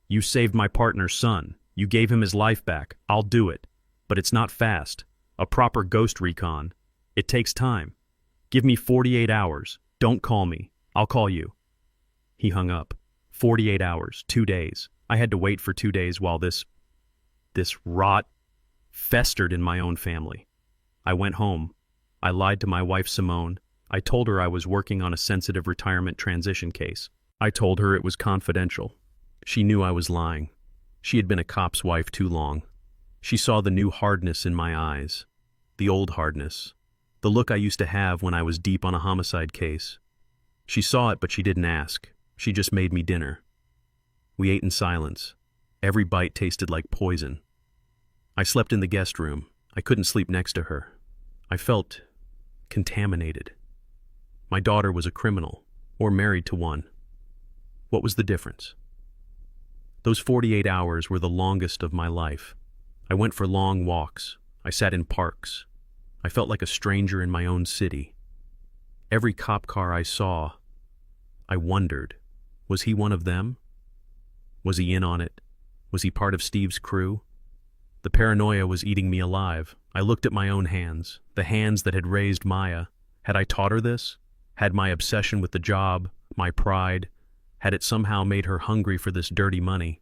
you saved my partner's son. You gave him his life back. I'll do it. But it's not fast. A proper ghost recon. It takes time. Give me 48 hours. Don't call me. I'll call you. He hung up. 48 hours, 2 days. I had to wait for 2 days while this rot festered in my own family. I went home. I lied to my wife, Simone. I told her I was working on a sensitive retirement transition case. I told her it was confidential. She knew I was lying. She had been a cop's wife too long. She saw the new hardness in my eyes. The old hardness. The look I used to have when I was deep on a homicide case. She saw it, but she didn't ask. She just made me dinner. We ate in silence. Every bite tasted like poison. I slept in the guest room. I couldn't sleep next to her. I felt contaminated. My daughter was a criminal, or married to one. What was the difference? Those 48 hours were the longest of my life. I went for long walks. I sat in parks. I felt like a stranger in my own city. Every cop car I saw, I wondered, was he one of them? Was he in on it? Was he part of Steve's crew? The paranoia was eating me alive. I looked at my own hands, the hands that had raised Maya. Had I taught her this? Had my obsession with the job, my pride, had it somehow made her hungry for this dirty money?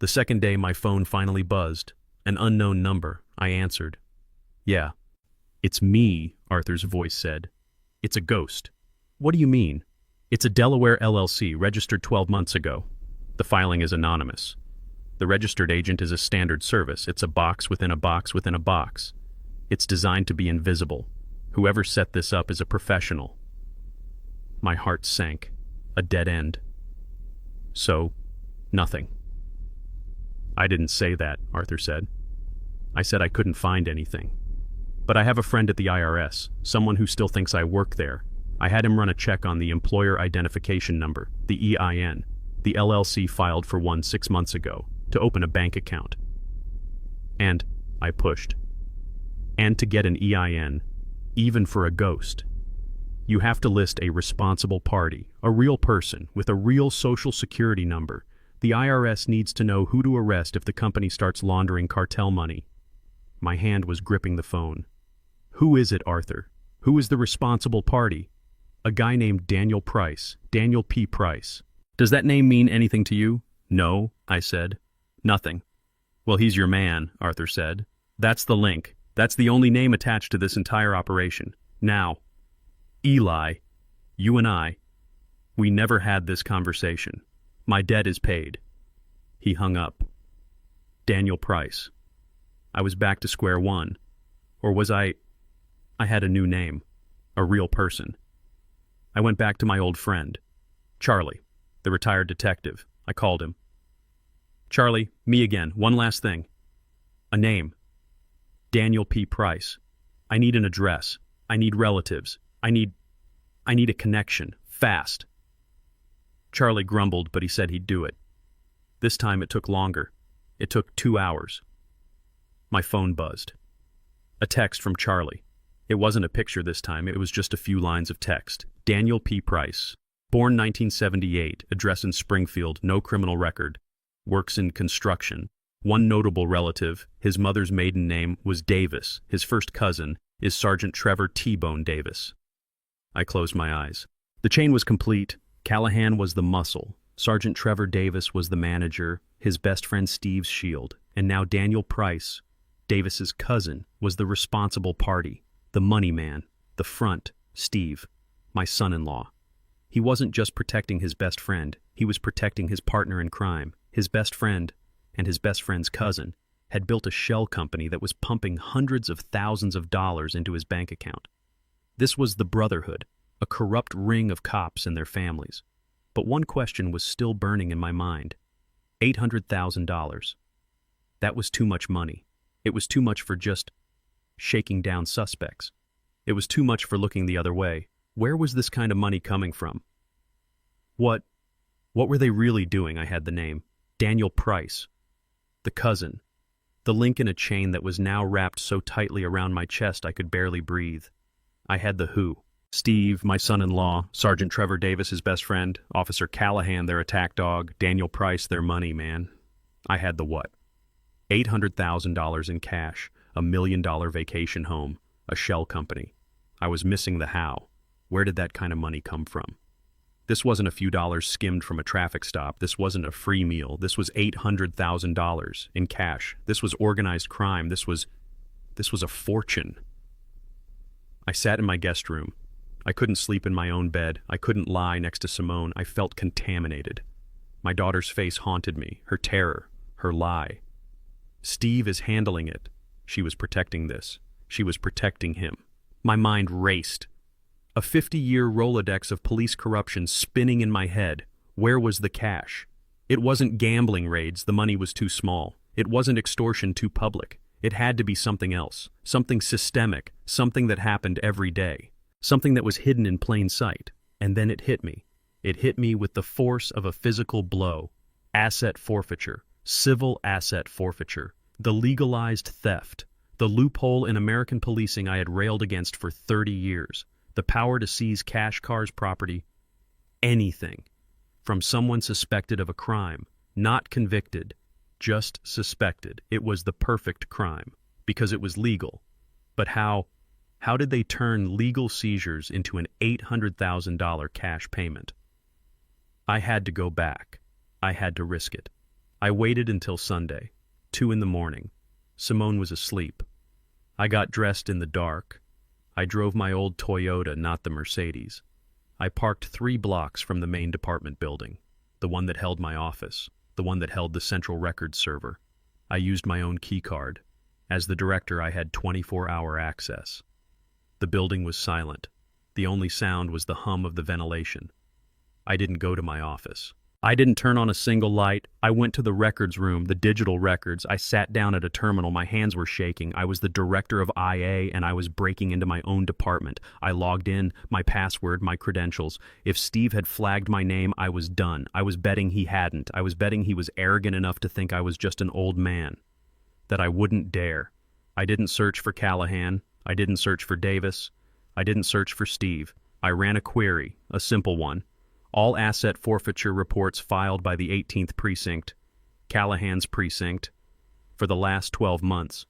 The second day my phone finally buzzed. An unknown number. I answered. Yeah. It's me, Arthur's voice said. It's a ghost. What do you mean? It's a Delaware LLC registered 12 months ago. The filing is anonymous. The registered agent is a standard service. It's a box within a box within a box. It's designed to be invisible. Whoever set this up is a professional. My heart sank. A dead end. So, nothing. I didn't say that, Arthur said. I said I couldn't find anything. But I have a friend at the IRS, someone who still thinks I work there. I had him run a check on the employer identification number, the EIN. The LLC filed for one 6 months ago to open a bank account. And I pushed. And to get an EIN, even for a ghost, you have to list a responsible party, a real person with a real social security number. The IRS needs to know who to arrest if the company starts laundering cartel money. My hand was gripping the phone. Who is it, Arthur? Who is the responsible party? A guy named Daniel Price, Daniel P. Price. Does that name mean anything to you? No, I said. Nothing. Well, he's your man, Arthur said. That's the link. That's the only name attached to this entire operation. Now, Eli, you and I, we never had this conversation. My debt is paid. He hung up. Daniel Price. I was back to square one. Or was I had a new name. A real person. I went back to my old friend, Charlie, the retired detective. I called him. Charlie, me again. One last thing. A name. Daniel P. Price. I need an address. I need relatives. I need a connection. Fast. Charlie grumbled, but he said he'd do it. This time it took longer. It took 2 hours. My phone buzzed. A text from Charlie. It wasn't a picture this time, it was just a few lines of text. Daniel P. Price. Born 1978, address in Springfield, no criminal record. Works in construction. One notable relative, his mother's maiden name was Davis. His first cousin is Sergeant Trevor T-Bone Davis. I closed my eyes. The chain was complete. Callahan was the muscle. Sergeant Trevor Davis was the manager, his best friend Steve's shield. And now Daniel Price, Davis's cousin, was the responsible party. The money man, the front, Steve, my son-in-law. He wasn't just protecting his best friend, he was protecting his partner in crime. His best friend, and his best friend's cousin, had built a shell company that was pumping hundreds of thousands of dollars into his bank account. This was the Brotherhood, a corrupt ring of cops and their families. But one question was still burning in my mind. $800,000. That was too much money. It was too much for just shaking down suspects. It was too much for looking the other way. Where was this kind of money coming from? What were they really doing? I had the name. Daniel Price. The cousin. The link in a chain that was now wrapped so tightly around my chest I could barely breathe. I had the who. Steve, my son-in-law, Sergeant Trevor Davis, his best friend, Officer Callahan, their attack dog, Daniel Price, their money man. I had the what? $800,000 in cash, a $1 million vacation home, a shell company. I was missing the how. Where did that kind of money come from? This wasn't a few dollars skimmed from a traffic stop. This wasn't a free meal. This was $800,000 in cash. This was organized crime. This was a fortune. I sat in my guest room. I couldn't sleep in my own bed. I couldn't lie next to Simone. I felt contaminated. My daughter's face haunted me, her terror, her lie. Steve is handling it. She was protecting this. She was protecting him. My mind raced. A 50-year Rolodex of police corruption spinning in my head. Where was the cash? It wasn't gambling raids, the money was too small. It wasn't extortion too public. It had to be something else, something systemic, something that happened every day, something that was hidden in plain sight. And then it hit me. It hit me with the force of a physical blow. Asset forfeiture, civil asset forfeiture, the legalized theft, the loophole in American policing I had railed against for 30 years. The power to seize cash, cars, property, anything, from someone suspected of a crime, not convicted, just suspected. It was the perfect crime, because it was legal. But how did they turn legal seizures into an $800,000 cash payment? I had to go back. I had to risk it. I waited until Sunday, 2 a.m. Simone was asleep. I got dressed in the dark. I drove my old Toyota, not the Mercedes. I parked 3 blocks from the main department building, the one that held my office, the one that held the central records server. I used my own key card. As the director, I had 24-hour access. The building was silent. The only sound was the hum of the ventilation. I didn't go to my office. I didn't turn on a single light. I went to the records room, the digital records. I sat down at a terminal. My hands were shaking. I was the director of IA, and I was breaking into my own department. I logged in, my password, my credentials. If Steve had flagged my name, I was done. I was betting he hadn't. I was betting he was arrogant enough to think I was just an old man, that I wouldn't dare. I didn't search for Callahan. I didn't search for Davis. I didn't search for Steve. I ran a query, a simple one. All asset forfeiture reports filed by the 18th Precinct, Callahan's precinct, for the last 12 months.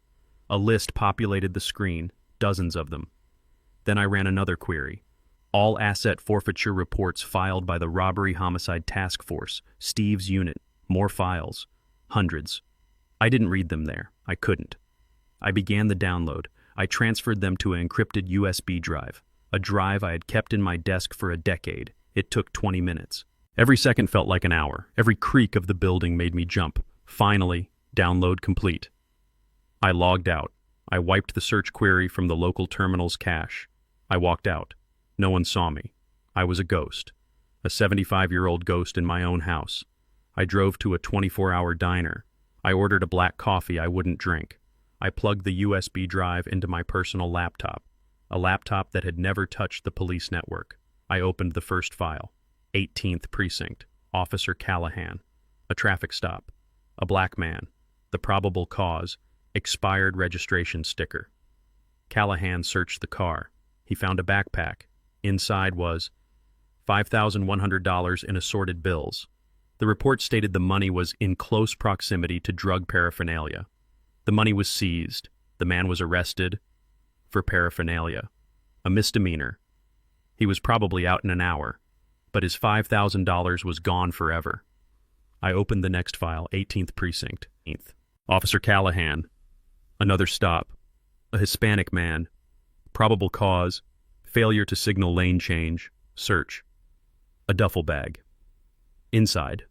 A list populated the screen, dozens of them. Then I ran another query. All asset forfeiture reports filed by the Robbery Homicide Task Force, Steve's unit. More files. Hundreds. I didn't read them there. I couldn't. I began the download. I transferred them to an encrypted USB drive, a drive I had kept in my desk for a decade. It took 20 minutes. Every second felt like an hour. Every creak of the building made me jump. Finally, download complete. I logged out. I wiped the search query from the local terminal's cache. I walked out. No one saw me. I was a ghost. A 75-year-old ghost in my own house. I drove to a 24-hour diner. I ordered a black coffee I wouldn't drink. I plugged the USB drive into my personal laptop, a laptop that had never touched the police network. I opened the first file. 18th Precinct, Officer Callahan. A traffic stop. A black man. The probable cause. Expired registration sticker. Callahan searched the car. He found a backpack. Inside was $5,100 in assorted bills. The report stated the money was in close proximity to drug paraphernalia. The money was seized. The man was arrested for paraphernalia, a misdemeanor. He was probably out in an hour, but his $5,000 was gone forever. I opened the next file, 18th Precinct. Officer Callahan. Another stop. A Hispanic man. Probable cause. Failure to signal lane change. Search. A duffel bag. Inside.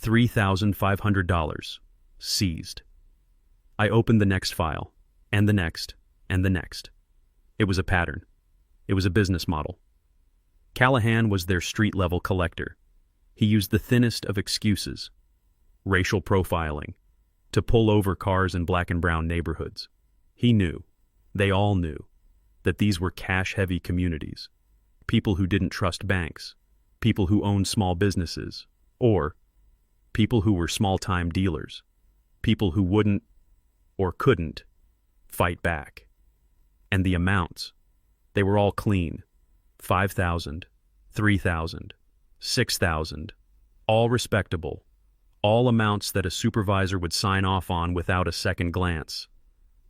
$3,500. Seized. I opened the next file, and the next, and the next. It was a pattern. It was a business model. Callahan was their street-level collector. He used the thinnest of excuses, racial profiling, to pull over cars in black and brown neighborhoods. He knew, they all knew, that these were cash-heavy communities, people who didn't trust banks, people who owned small businesses, or people who were small-time dealers, people who wouldn't or couldn't fight back. And the amounts, they were all clean. 5,000, 3,000, 6,000, all respectable, all amounts that a supervisor would sign off on without a second glance.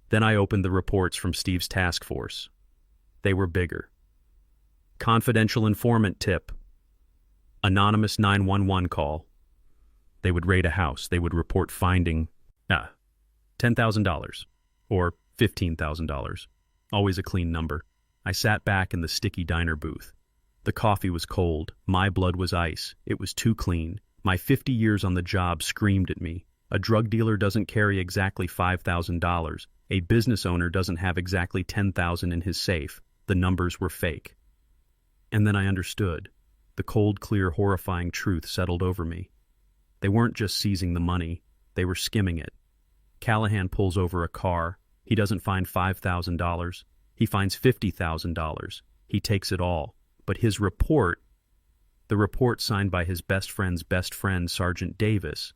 Then I opened the reports from Steve's task force. They were bigger. Confidential informant tip. Anonymous 911 call. They would raid a house. They would report finding $10,000 or $15,000. Always a clean number. I sat back in the sticky diner booth. The coffee was cold. My blood was ice. It was too clean. My 50 years on the job screamed at me. A drug dealer doesn't carry exactly $5,000. A business owner doesn't have exactly $10,000 in his safe. The numbers were fake. And then I understood. The cold, clear, horrifying truth settled over me. They weren't just seizing the money. They were skimming it. Callahan pulls over a car. He doesn't find $5,000. He finds $50,000. He takes it all. But his report, the report signed by his best friend's best friend, Sergeant Davis,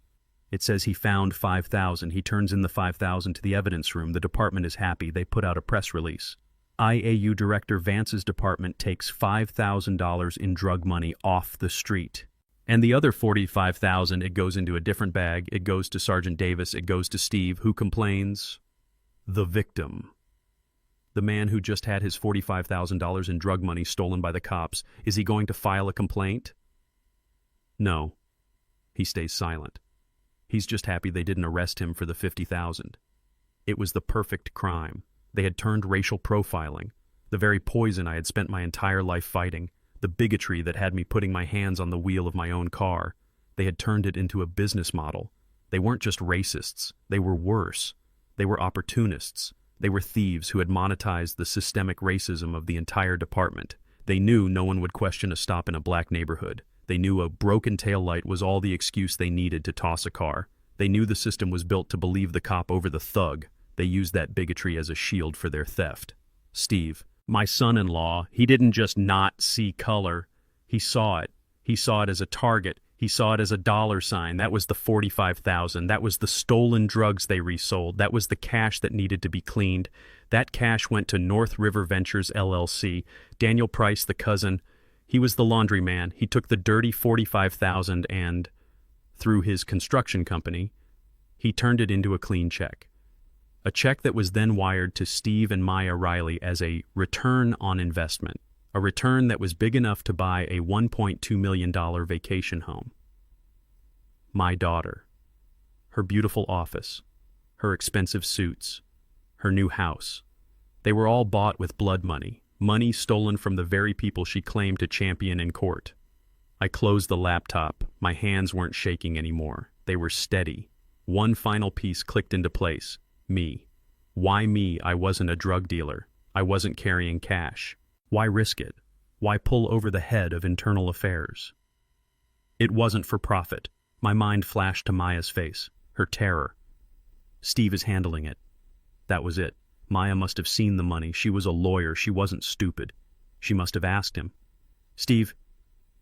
it says he found $5,000. He turns in the $5,000 to the evidence room. The department is happy. They put out a press release. IAU Director Vance's department takes $5,000 in drug money off the street. And the other $45,000, it goes into a different bag. It goes to Sergeant Davis. It goes to Steve, who complains. The victim. The man who just had his $45,000 in drug money stolen by the cops. Is he going to file a complaint? No. He stays silent. He's just happy they didn't arrest him for the $50,000. It was the perfect crime. They had turned racial profiling, the very poison I had spent my entire life fighting, the bigotry that had me putting my hands on the wheel of my own car. They had turned it into a business model. They weren't just racists. They were worse. They were opportunists. They were thieves who had monetized the systemic racism of the entire department. They knew no one would question a stop in a black neighborhood. They knew a broken taillight was all the excuse they needed to toss a car. They knew the system was built to believe the cop over the thug. They used that bigotry as a shield for their theft. Steve, my son-in-law, he didn't just not see color. He saw it. He saw it as a target. He saw it as a dollar sign. That was the $45,000. That was the stolen drugs they resold. That was the cash that needed to be cleaned. That cash went to North River Ventures, LLC. Daniel Price, the cousin, he was the laundryman. He took the dirty $45,000 and, through his construction company, he turned it into a clean check. A check that was then wired to Steve and Maya Riley as a return on investment. A return that was big enough to buy a $1.2 million vacation home. My daughter. Her beautiful office. Her expensive suits. Her new house. They were all bought with blood money. Money stolen from the very people she claimed to champion in court. I closed the laptop. My hands weren't shaking anymore. They were steady. One final piece clicked into place. Me. Why me? I wasn't a drug dealer. I wasn't carrying cash. Why risk it? Why pull over the head of internal affairs? It wasn't for profit. My mind flashed to Maya's face, her terror. Steve is handling it. That was it. Maya must have seen the money. She was a lawyer. She wasn't stupid. She must have asked him. Steve,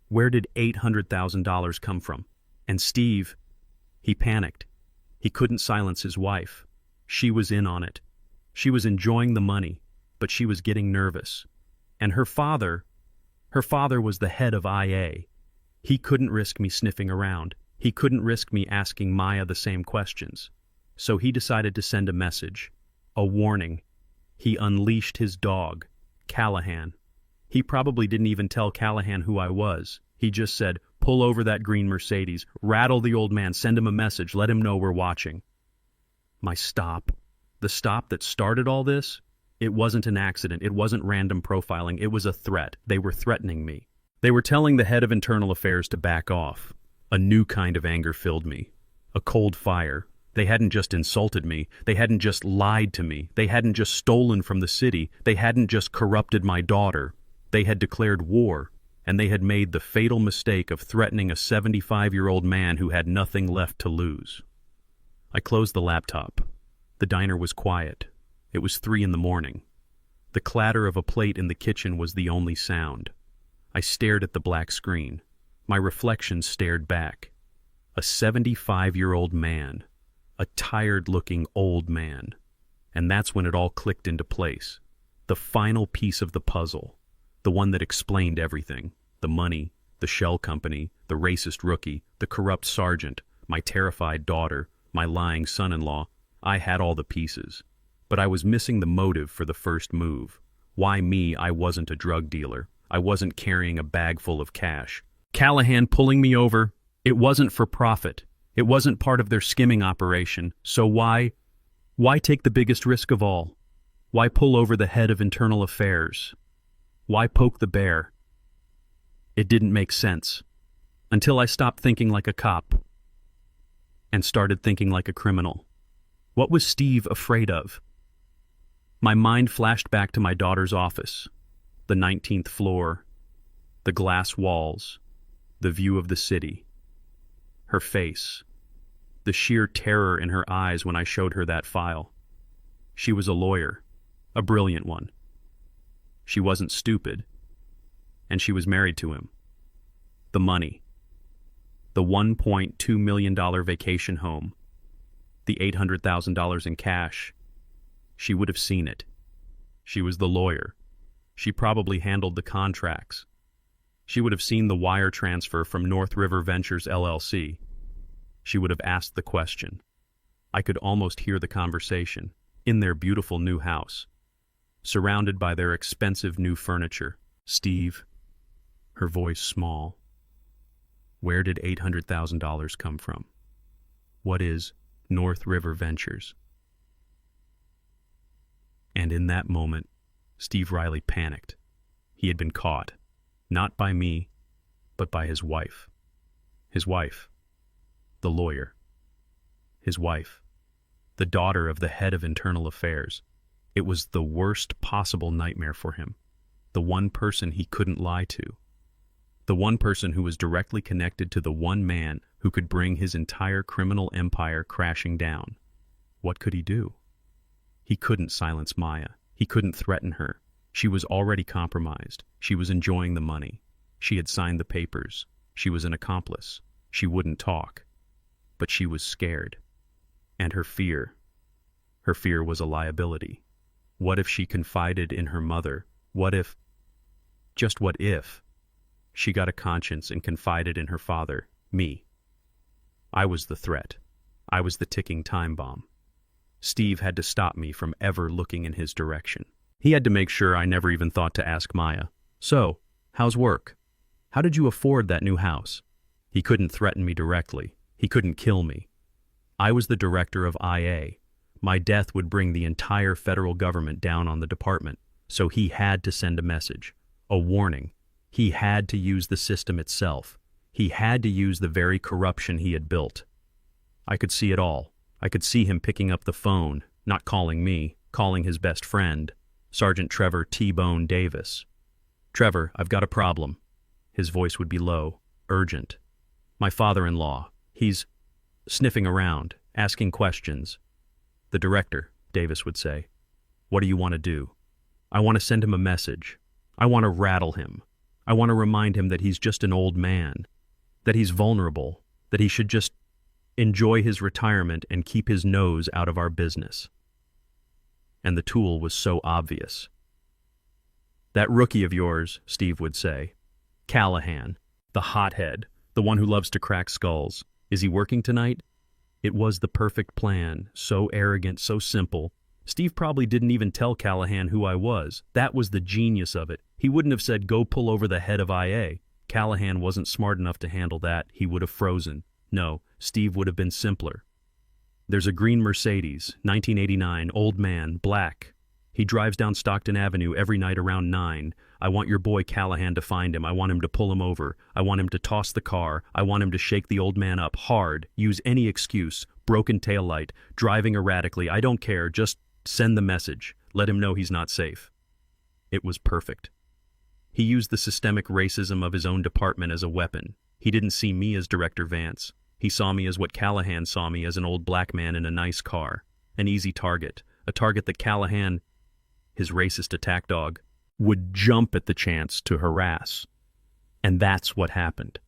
where did $800,000 come from? And Steve, he panicked. He couldn't silence his wife. She was in on it. She was enjoying the money, but she was getting nervous. And her father was the head of IA. He couldn't risk me sniffing around. He couldn't risk me asking Maya the same questions. So he decided to send a message, a warning. He unleashed his dog, Callahan. He probably didn't even tell Callahan who I was. He just said, pull over that green Mercedes, rattle the old man, send him a message, let him know we're watching. My stop, the stop that started all this, it wasn't an accident. It wasn't random profiling. It was a threat. They were threatening me. They were telling the head of internal affairs to back off. A new kind of anger filled me. A cold fire. They hadn't just insulted me. They hadn't just lied to me. They hadn't just stolen from the city. They hadn't just corrupted my daughter. They had declared war, and they had made the fatal mistake of threatening a 75-year-old man who had nothing left to lose. I closed the laptop. The diner was quiet. It was 3 a.m. The clatter of a plate in the kitchen was the only sound. I stared at the black screen. My reflection stared back. A 75-year-old man. A tired-looking old man. And that's when it all clicked into place. The final piece of the puzzle. The one that explained everything. The money, the shell company, the racist rookie, the corrupt sergeant, my terrified daughter, my lying son-in-law. I had all the pieces. But I was missing the motive for the first move. Why me? I wasn't a drug dealer. I wasn't carrying a bag full of cash. Callahan pulling me over, it wasn't for profit. It wasn't part of their skimming operation. So why take the biggest risk of all? Why pull over the head of internal affairs? Why poke the bear? It didn't make sense. Until I stopped thinking like a cop and started thinking like a criminal. What was Steve afraid of? My mind flashed back to my daughter's office, the 19th floor, the glass walls, the view of the city, her face, the sheer terror in her eyes when I showed her that file. She was a lawyer, a brilliant one. She wasn't stupid, and she was married to him. The money, the $1.2 million vacation home, the $800,000 in cash. She would have seen it. She was the lawyer. She probably handled the contracts. She would have seen the wire transfer from North River Ventures, LLC. She would have asked the question. I could almost hear the conversation, in their beautiful new house, surrounded by their expensive new furniture. Steve, her voice small. Where did $800,000 come from? What is North River Ventures? And in that moment, Steve Riley panicked. He had been caught, not by me, but by his wife. His wife, the lawyer. His wife, the daughter of the head of internal affairs. It was the worst possible nightmare for him. The one person he couldn't lie to. The one person who was directly connected to the one man who could bring his entire criminal empire crashing down. What could he do? He couldn't silence Maya. He couldn't threaten her. She was already compromised. She was enjoying the money. She had signed the papers. She was an accomplice. She wouldn't talk, but she was scared. And her fear was a liability. What if she confided in her mother? Just what if, she got a conscience and confided in her father, me? I was the threat. I was the ticking time bomb. Steve had to stop me from ever looking in his direction. He had to make sure I never even thought to ask Maya, "So, how's work? How did you afford that new house?" He couldn't threaten me directly. He couldn't kill me. I was the director of IA. My death would bring the entire federal government down on the department, so he had to send a message, a warning. He had to use the system itself. He had to use the very corruption he had built. I could see it all. I could see him picking up the phone, not calling me, calling his best friend, Sergeant Trevor T-Bone Davis. "Trevor, I've got a problem." His voice would be low, urgent. "My father-in-law, he's sniffing around, asking questions." "The director," Davis would say. "What do you want to do?" "I want to send him a message. I want to rattle him. I want to remind him that he's just an old man, that he's vulnerable, that he should just enjoy his retirement and keep his nose out of our business." And the tool was so obvious. "That rookie of yours," Steve would say, "Callahan, the hothead, the one who loves to crack skulls, is he working tonight?" It was the perfect plan, so arrogant, so simple. Steve probably didn't even tell Callahan who I was. That was the genius of it. He wouldn't have said, "Go pull over the head of IA." Callahan wasn't smart enough to handle that. He would have frozen. No, Steve would have been simpler. "There's a green Mercedes, 1989, old man, black. He drives down Stockton Avenue every night around 9. I want your boy Callahan to find him. I want him to pull him over. I want him to toss the car. I want him to shake the old man up hard, use any excuse, broken taillight, driving erratically. I don't care, just send the message. Let him know he's not safe." It was perfect. He used the systemic racism of his own department as a weapon. He didn't see me as Director Vance. He saw me as what Callahan saw me, as an old black man in a nice car. An easy target. A target that Callahan, his racist attack dog, would jump at the chance to harass. And that's what happened.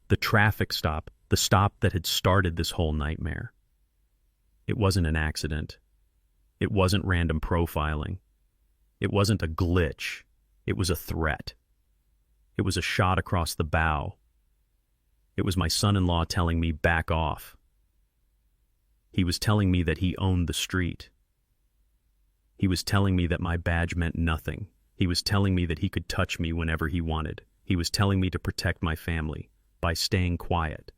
The traffic stop, the stop that had started this whole nightmare. It wasn't an accident. It wasn't random profiling. It wasn't a glitch. It was a threat. It was a shot across the bow. It was my son-in-law telling me back off. He was telling me that he owned the street. He was telling me that my badge meant nothing. He was telling me that he could touch me whenever he wanted. He was telling me to protect my family by staying quiet.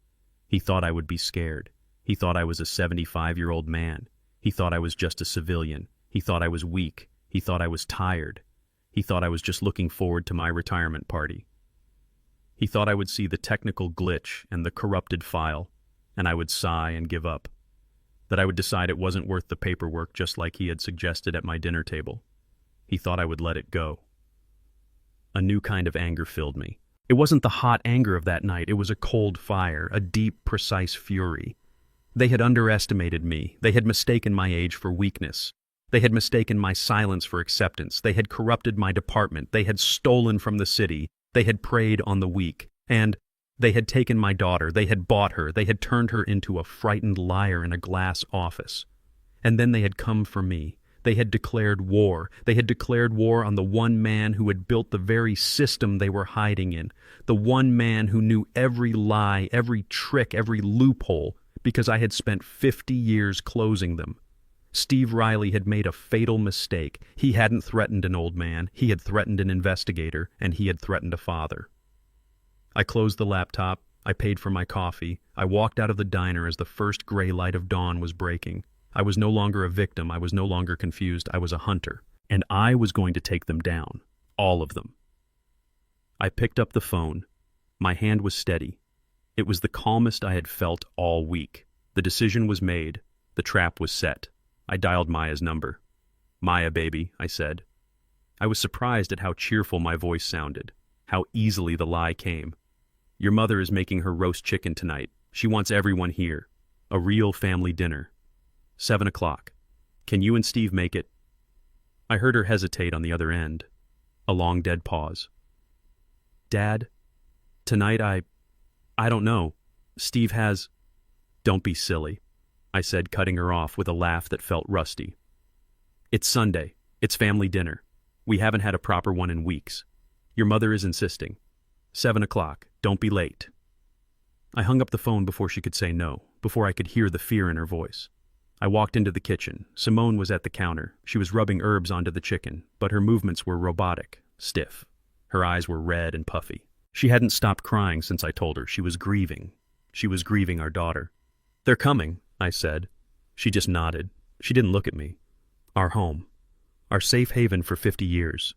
He thought I would be scared. He thought I was a 75-year-old man. He thought I was just a civilian. He thought I was weak. He thought I was tired. He thought I was just looking forward to my retirement party. He thought I would see the technical glitch and the corrupted file, and I would sigh and give up. That I would decide it wasn't worth the paperwork, just like he had suggested at my dinner table. He thought I would let it go. A new kind of anger filled me. It wasn't the hot anger of that night. It was a cold fire, a deep, precise fury. They had underestimated me. They had mistaken my age for weakness. They had mistaken my silence for acceptance. They had corrupted my department. They had stolen from the city. They had preyed on the weak. And they had taken my daughter. They had bought her. They had turned her into a frightened liar in a glass office. And then they had come for me. They had declared war. They had declared war on the one man who had built the very system they were hiding in. The one man who knew every lie, every trick, every loophole, because I had spent 50 years closing them. Steve Riley had made a fatal mistake. He hadn't threatened an old man. He had threatened an investigator, and he had threatened a father. I closed the laptop. I paid for my coffee. I walked out of the diner as the first gray light of dawn was breaking. I was no longer a victim. I was no longer confused. I was a hunter. And I was going to take them down. All of them. I picked up the phone. My hand was steady. It was the calmest I had felt all week. The decision was made. The trap was set. I dialed Maya's number. "Maya, baby," I said. I was surprised at how cheerful my voice sounded, how easily the lie came. "Your mother is making her roast chicken tonight. She wants everyone here. A real family dinner. 7 o'clock. Can you and Steve make it?" I heard her hesitate on the other end. A long dead pause. "Dad, tonight I don't know. Steve has... Don't be silly, I said, cutting her off with a laugh that felt rusty. It's Sunday. It's family dinner. We haven't had a proper one in weeks. Your mother is insisting. 7 o'clock. Don't be late. I hung up the phone before she could say no, before I could hear the fear in her voice. I walked into the kitchen. Simone was at the counter. She was rubbing herbs onto the chicken, but her movements were robotic, stiff. Her eyes were red and puffy. She hadn't stopped crying since I told her. She was grieving. She was grieving our daughter. They're coming, I said. She just nodded. She didn't look at me. Our home. Our safe haven for 50 years.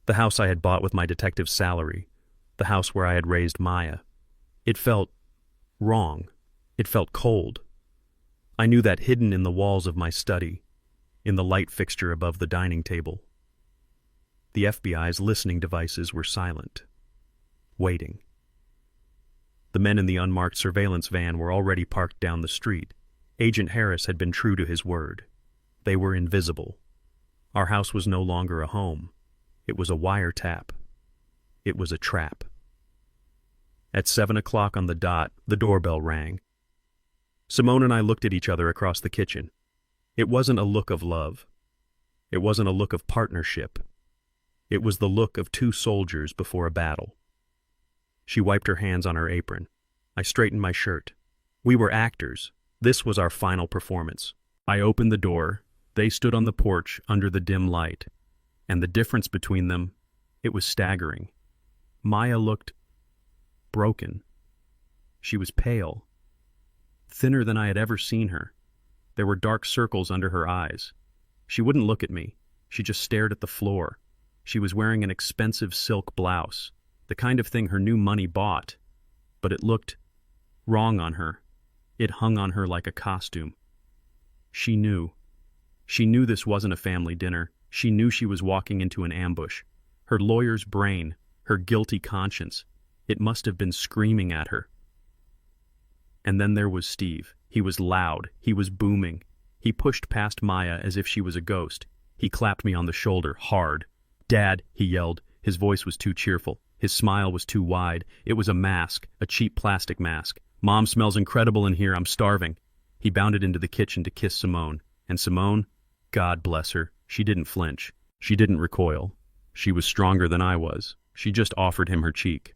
The house I had bought with my detective's salary. The house where I had raised Maya. It felt wrong. It felt cold. I knew that hidden in the walls of my study, in the light fixture above the dining table. The FBI's listening devices were silent, waiting. The men in the unmarked surveillance van were already parked down the street. Agent Harris had been true to his word. They were invisible. Our house was no longer a home. It was a wiretap. It was a trap. At 7 o'clock on the dot, the doorbell rang. Simone and I looked at each other across the kitchen. It wasn't a look of love. It wasn't a look of partnership. It was the look of two soldiers before a battle. She wiped her hands on her apron. I straightened my shirt. We were actors. This was our final performance. I opened the door. They stood on the porch under the dim light. And the difference between them, it was staggering. Maya looked broken. She was pale, thinner than I had ever seen her. There were dark circles under her eyes. She wouldn't look at me. She just stared at the floor. She was wearing an expensive silk blouse, the kind of thing her new money bought. But it looked wrong on her. It hung on her like a costume. She knew. She knew this wasn't a family dinner. She knew she was walking into an ambush. Her lawyer's brain, her guilty conscience, it must have been screaming at her. And then there was Steve. He was loud. He was booming. He pushed past Maya as if she was a ghost. He clapped me on the shoulder, hard. "Dad," he yelled. His voice was too cheerful. His smile was too wide. It was a mask, a cheap plastic mask. "Mom smells incredible in here. I'm starving." He bounded into the kitchen to kiss Simone. And Simone, God bless her, she didn't flinch. She didn't recoil. She was stronger than I was. She just offered him her cheek.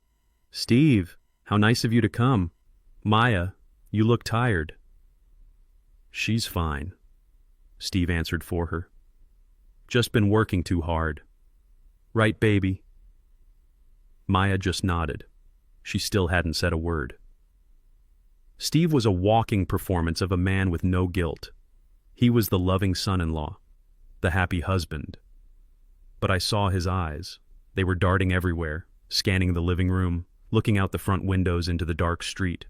"Steve, how nice of you to come. Maya, you look tired." "She's fine," Steve answered for her. "Just been working too hard. Right, baby?" Maya just nodded. She still hadn't said a word. Steve was a walking performance of a man with no guilt. He was the loving son-in-law, the happy husband. But I saw his eyes. They were darting everywhere, scanning the living room, looking out the front windows into the dark street.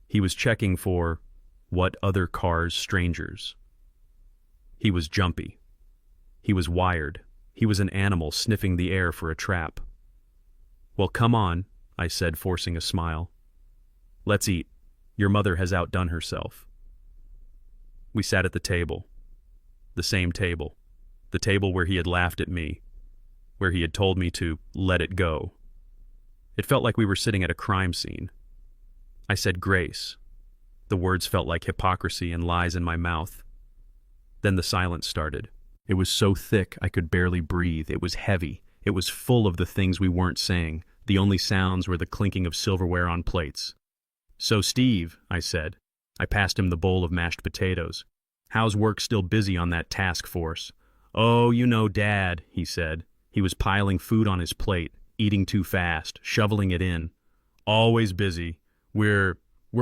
He was checking for what other cars, strangers. He was jumpy. He was wired. He was an animal sniffing the air for a trap. "Well, come on," I said, forcing a smile. "Let's eat. Your mother has outdone herself." We sat at the table. The same table. The table where he had laughed at me, where he had told me to let it go. It felt like we were sitting at a crime scene. I said grace. The words felt like hypocrisy and lies in my mouth. Then the silence started. It was so thick I could barely breathe. It was heavy. It was full of the things we weren't saying. The only sounds were the clinking of silverware on plates. "So, Steve," I said. I passed him the bowl of mashed potatoes. "How's work still busy on that task force?" "Oh, you know, Dad," he said. He was piling food on his plate, eating too fast, shoveling it in. "Always busy. We're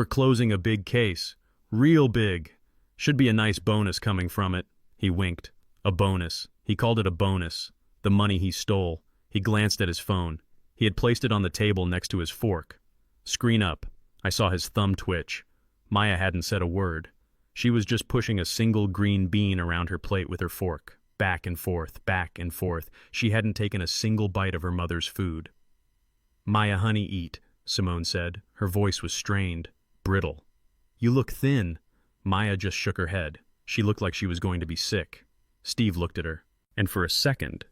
closing a big case. Real big. Should be a nice bonus coming from it." He winked. A bonus. He called it a bonus. The money he stole. He glanced at his phone. He had placed it on the table next to his fork. Screen up. I saw his thumb twitch. Maya hadn't said a word. She was just pushing a single green bean around her plate with her fork. Back and forth, back and forth. She hadn't taken a single bite of her mother's food. "Maya, honey, eat," Simone said. Her voice was strained, brittle. "You look thin." Maya just shook her head. She looked like she was going to be sick. Steve looked at her, and for a second,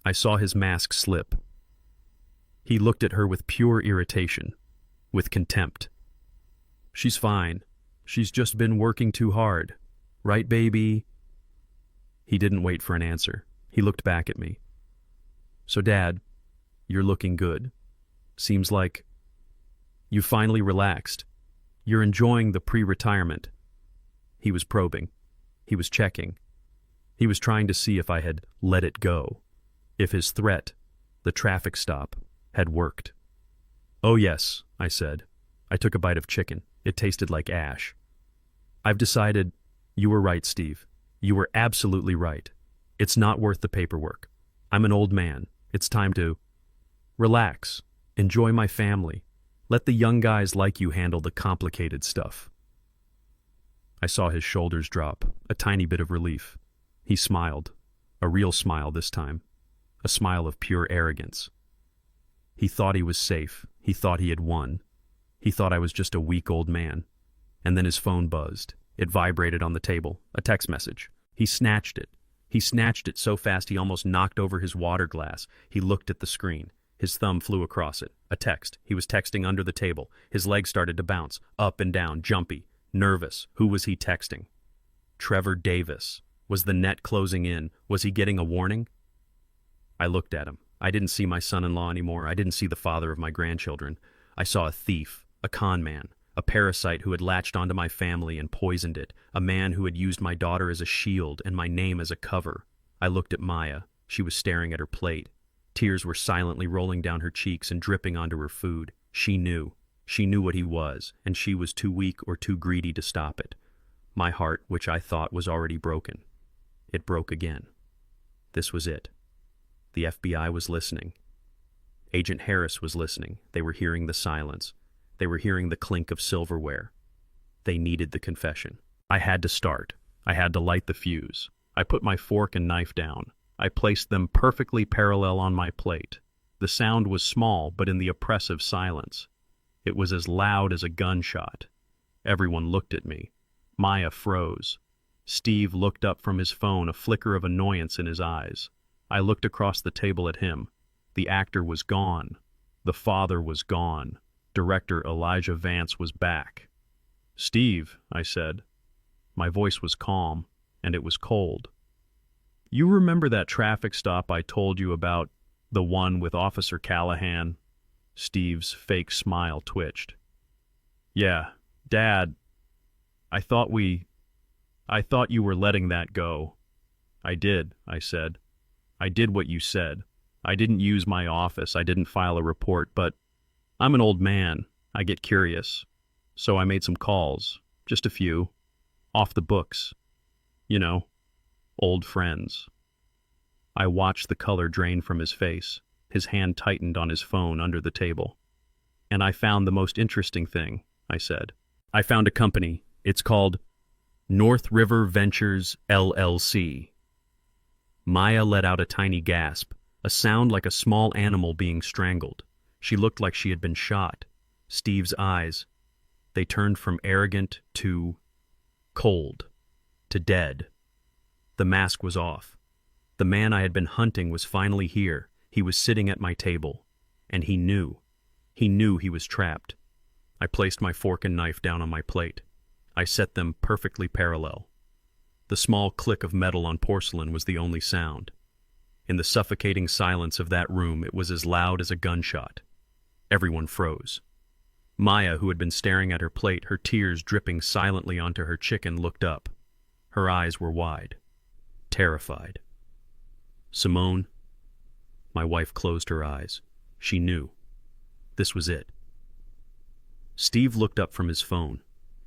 I saw his mask slip. He looked at her with pure irritation, with contempt. She's fine. She's just been working too hard. Right, baby?" He didn't wait for an answer. He looked back at me. "So, Dad, you're looking good. Seems like you finally relaxed. You're enjoying the pre-retirement." He was probing. He was checking. He was trying to see if I had let it go, if his threat, the traffic stop, had worked. "Oh yes," I said. I took a bite of chicken. It tasted like ash. "I've decided you were right, Steve. You were absolutely right. It's not worth the paperwork. I'm an old man. It's time to relax, enjoy my family. Let the young guys like you handle the complicated stuff." I saw his shoulders drop, a tiny bit of relief. He smiled, a real smile this time, a smile of pure arrogance. He thought he was safe. He thought he had won. He thought I was just a weak old man. And then his phone buzzed. It vibrated on the table, a text message. He snatched it. He snatched it so fast he almost knocked over his water glass. He looked at the screen. His thumb flew across it. A text. He was texting under the table. His legs started to bounce, up and down, jumpy, nervous. Who was he texting? Trevor Davis. Was the net closing in? Was he getting a warning? I looked at him. I didn't see my son-in-law anymore. I didn't see the father of my grandchildren. I saw a thief, a con man, a parasite who had latched onto my family and poisoned it, a man who had used my daughter as a shield and my name as a cover. I looked at Maya. She was staring at her plate. Tears were silently rolling down her cheeks and dripping onto her food. She knew. She knew what he was, and she was too weak or too greedy to stop it. My heart, which I thought was already broken, it broke again. This was it. The FBI was listening. Agent Harris was listening. They were hearing the silence. They were hearing the clink of silverware. They needed the confession. I had to start. I had to light the fuse. I put my fork and knife down. I placed them perfectly parallel on my plate. The sound was small, but in the oppressive silence. It was as loud as a gunshot. Everyone looked at me. Maya froze. Steve looked up from his phone, a flicker of annoyance in his eyes. I looked across the table at him. The actor was gone. The father was gone. Director Elijah Vance was back. "Steve," I said. My voice was calm, and it was cold. "You remember that traffic stop I told you about, the one with Officer Callahan?" Steve's fake smile twitched. "Yeah, Dad, I thought you were letting that go." "I did," I said. "I did what you said. I didn't use my office. I didn't file a report, but I'm an old man. I get curious. So I made some calls, just a few, off the books. You know, old friends." I watched the color drain from his face. His hand tightened on his phone under the table. "And I found the most interesting thing," I said. "I found a company. It's called North River Ventures, LLC. Maya let out a tiny gasp, a sound like a small animal being strangled. She looked like she had been shot. Steve's eyes, they turned from arrogant to cold, to dead. The mask was off. The man I had been hunting was finally here. He was sitting at my table, and he knew. He knew he was trapped. I placed my fork and knife down on my plate. I set them perfectly parallel. The small click of metal on porcelain was the only sound. In the suffocating silence of that room, it was as loud as a gunshot. Everyone froze. Maya, who had been staring at her plate, her tears dripping silently onto her chicken, looked up. Her eyes were wide, terrified. Simone, my wife closed her eyes. She knew. This was it. Steve looked up from his phone.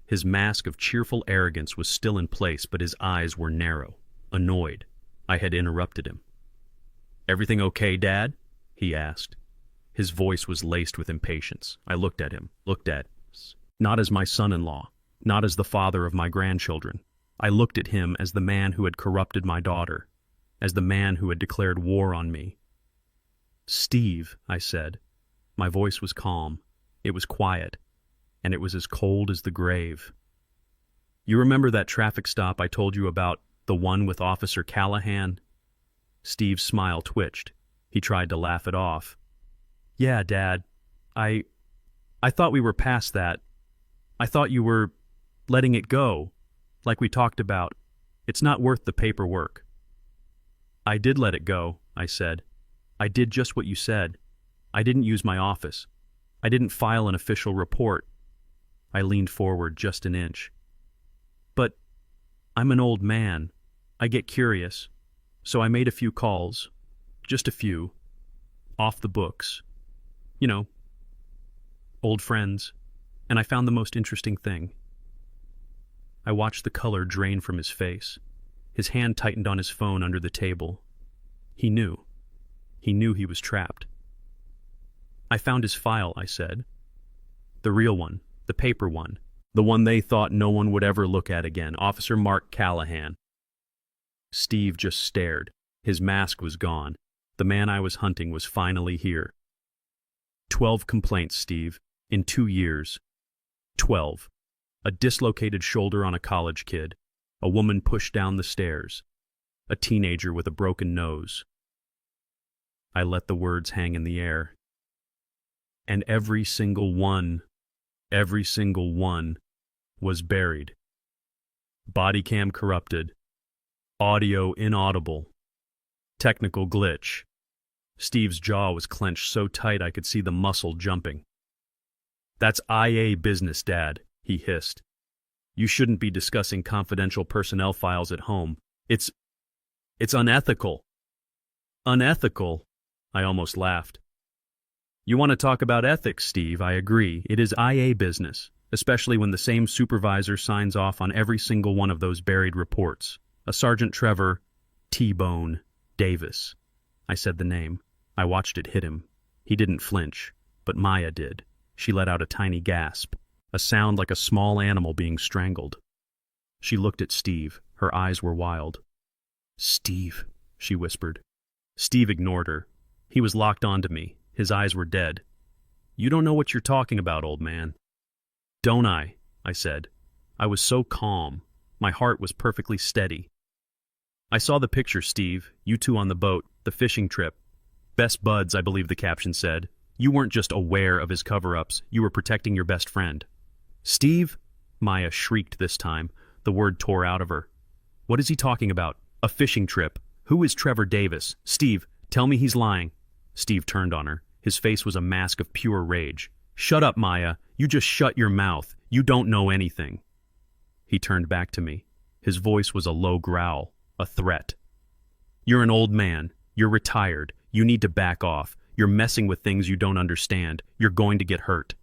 His mask of cheerful arrogance was still in place, but his eyes were narrow, annoyed. I had interrupted him. "Everything okay, Dad?" he asked. His voice was laced with impatience. I looked at him, not as my son-in-law, not as the father of my grandchildren. I looked at him as the man who had corrupted my daughter, as the man who had declared war on me. "Steve," I said. My voice was calm. It was quiet, and it was as cold as the grave. "You remember that traffic stop I told you about, the one with Officer Callahan?" Steve's smile twitched. He tried to laugh it off. "Yeah, Dad. I thought we were past that. I thought you were letting it go, like we talked about. It's not worth the paperwork. I did let it go, I said. I did just what you said. I didn't use my office. I didn't file an official report. I leaned forward just an inch. But I'm an old man. I get curious. So I made a few calls. Just a few. Off the books. You know, old friends. And I found the most interesting thing. I watched the color drain from his face. His hand tightened on his phone under the table. He knew. He knew he was trapped. I found his file, I said. The real one. The paper one. The one they thought no one would ever look at again. Officer Mark Callahan. Steve just stared. His mask was gone. The man I was hunting was finally here. 12 complaints, Steve. In 2 years. 12. A dislocated shoulder on a college kid. A woman pushed down the stairs. A teenager with a broken nose. I let the words hang in the air. And every single one was buried. Body cam corrupted. Audio inaudible. Technical glitch. Steve's jaw was clenched so tight I could see the muscle jumping. That's IA business, Dad, he hissed. You shouldn't be discussing confidential personnel files at home. It's unethical. Unethical? I almost laughed. You want to talk about ethics, Steve, I agree. It is IA business, especially when the same supervisor signs off on every single one of those buried reports. A Sergeant Trevor T-Bone Davis. I said the name. I watched it hit him. He didn't flinch, but Maya did. She let out a tiny gasp, a sound like a small animal being strangled. She looked at Steve. Her eyes were wild. Steve, she whispered. Steve ignored her. He was locked onto me. His eyes were dead. You don't know what you're talking about, old man. Don't I said. I was so calm. My heart was perfectly steady. I saw the picture, Steve. You two on the boat, the fishing trip. Best buds, I believe the caption said. You weren't just aware of his cover-ups. You were protecting your best friend. Steve? Maya shrieked this time. The word tore out of her. What is he talking about? A fishing trip. Who is Trevor Davis? Steve, tell me he's lying. Steve turned on her. His face was a mask of pure rage. Shut up, Maya. You just shut your mouth. You don't know anything. He turned back to me. His voice was a low growl, a threat. You're an old man. You're retired. You need to back off. You're messing with things you don't understand. You're going to get hurt.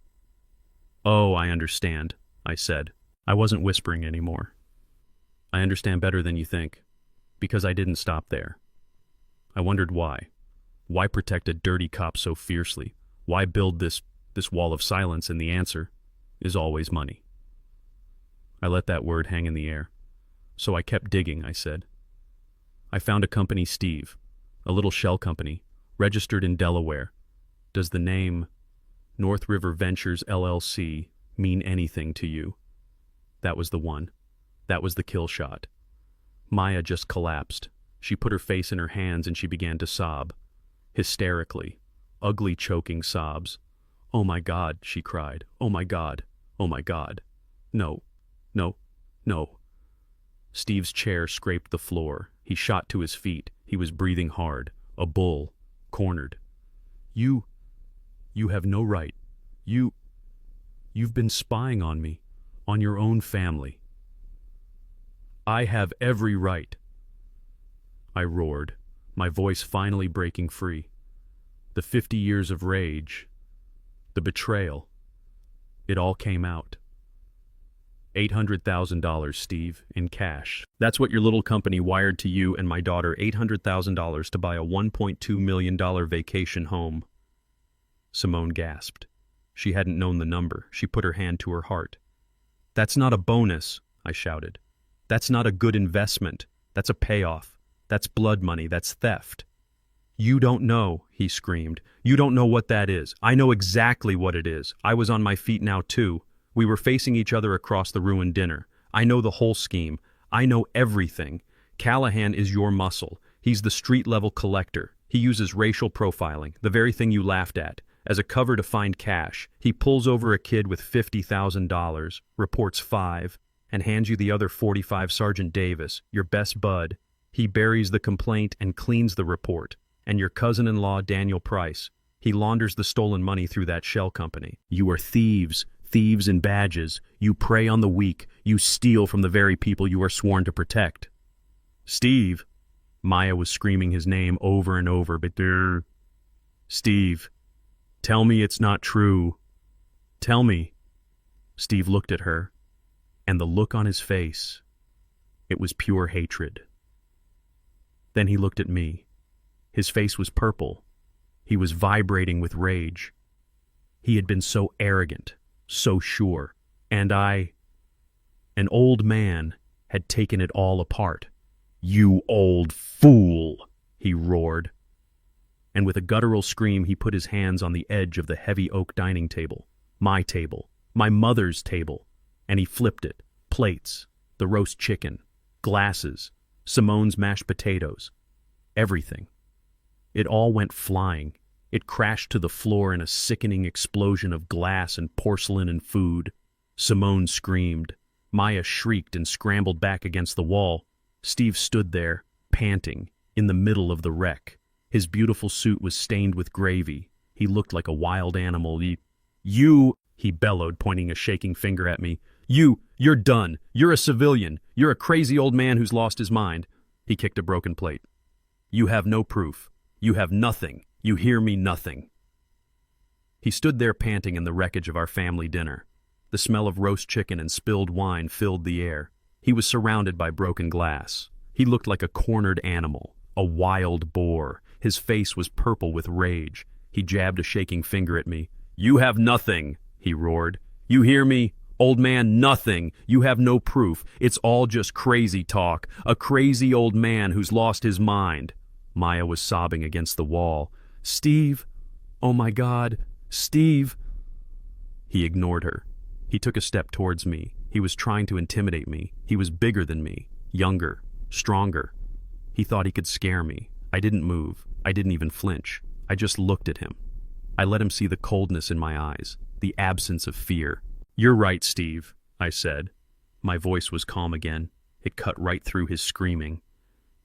Oh, I understand, I said. I wasn't whispering anymore. I understand better than you think, because I didn't stop there. I wondered why. Why protect a dirty cop so fiercely? Why build this wall of silence? And the answer is always money. I let that word hang in the air. So I kept digging, I said. I found a company, Steve, a little shell company, registered in Delaware. Does the name North River Ventures LLC mean anything to you? That was the one. That was the kill shot. Maya just collapsed. She put her face in her hands and she began to sob. Hysterically. Ugly, choking sobs. Oh my God, she cried. Oh my God. Oh my God. No. No. No. Steve's chair scraped the floor. He shot to his feet. He was breathing hard. A bull. Cornered. You have no right. You've been spying on me. On your own family. I have every right. I roared, my voice finally breaking free. The 50 years of rage. The betrayal. It all came out. $800,000, Steve, in cash. That's what your little company wired to you and my daughter, $800,000 to buy a $1.2 million vacation home. Simone gasped. She hadn't known the number. She put her hand to her heart. That's not a bonus, I shouted. That's not a good investment. That's a payoff. That's blood money. That's theft. You don't know, he screamed. You don't know what that is. I know exactly what it is. I was on my feet now, too. We were facing each other across the ruined dinner. I know the whole scheme. I know everything. Callahan is your muscle. He's the street-level collector. He uses racial profiling, the very thing you laughed at As a cover to find cash, he pulls over a kid with $50,000, reports 5, and hands you the other 45. Sergeant Davis, your best bud. He buries the complaint and cleans the report. And your cousin-in-law, Daniel Price. He launders the stolen money through that shell company. You are thieves, thieves in badges. You prey on the weak. You steal from the very people you are sworn to protect. Steve. Maya was screaming his name over and over, but Steve. Tell me it's not true. Tell me. Steve looked at her, and the look on his face, it was pure hatred. Then he looked at me. His face was purple. He was vibrating with rage. He had been so arrogant, so sure, and I, an old man, had taken it all apart. You old fool, he roared. And with a guttural scream, he put his hands on the edge of the heavy oak dining table, my mother's table, and he flipped it. Plates, the roast chicken, glasses, Simone's mashed potatoes, everything. It all went flying. It crashed to the floor in a sickening explosion of glass and porcelain and food. Simone screamed. Maya shrieked and scrambled back against the wall. Steve stood there, panting, in the middle of the wreck. His beautiful suit was stained with gravy. He looked like a wild animal. You, he bellowed, pointing a shaking finger at me. You're done. You're a civilian. You're a crazy old man who's lost his mind. He kicked a broken plate. You have no proof. You have nothing. You hear me, nothing. He stood there panting in the wreckage of our family dinner. The smell of roast chicken and spilled wine filled the air. He was surrounded by broken glass. He looked like a cornered animal, a wild boar. His face was purple with rage. He jabbed a shaking finger at me. You have nothing, he roared. You hear me? Old man, nothing. You have no proof. It's all just crazy talk. A crazy old man who's lost his mind. Maya was sobbing against the wall. Steve! Oh my God! Steve! He ignored her. He took a step towards me. He was trying to intimidate me. He was bigger than me, younger, stronger. He thought he could scare me. I didn't move. I didn't even flinch. I just looked at him. I let him see the coldness in my eyes, the absence of fear. You're right, Steve, I said. My voice was calm again. It cut right through his screaming.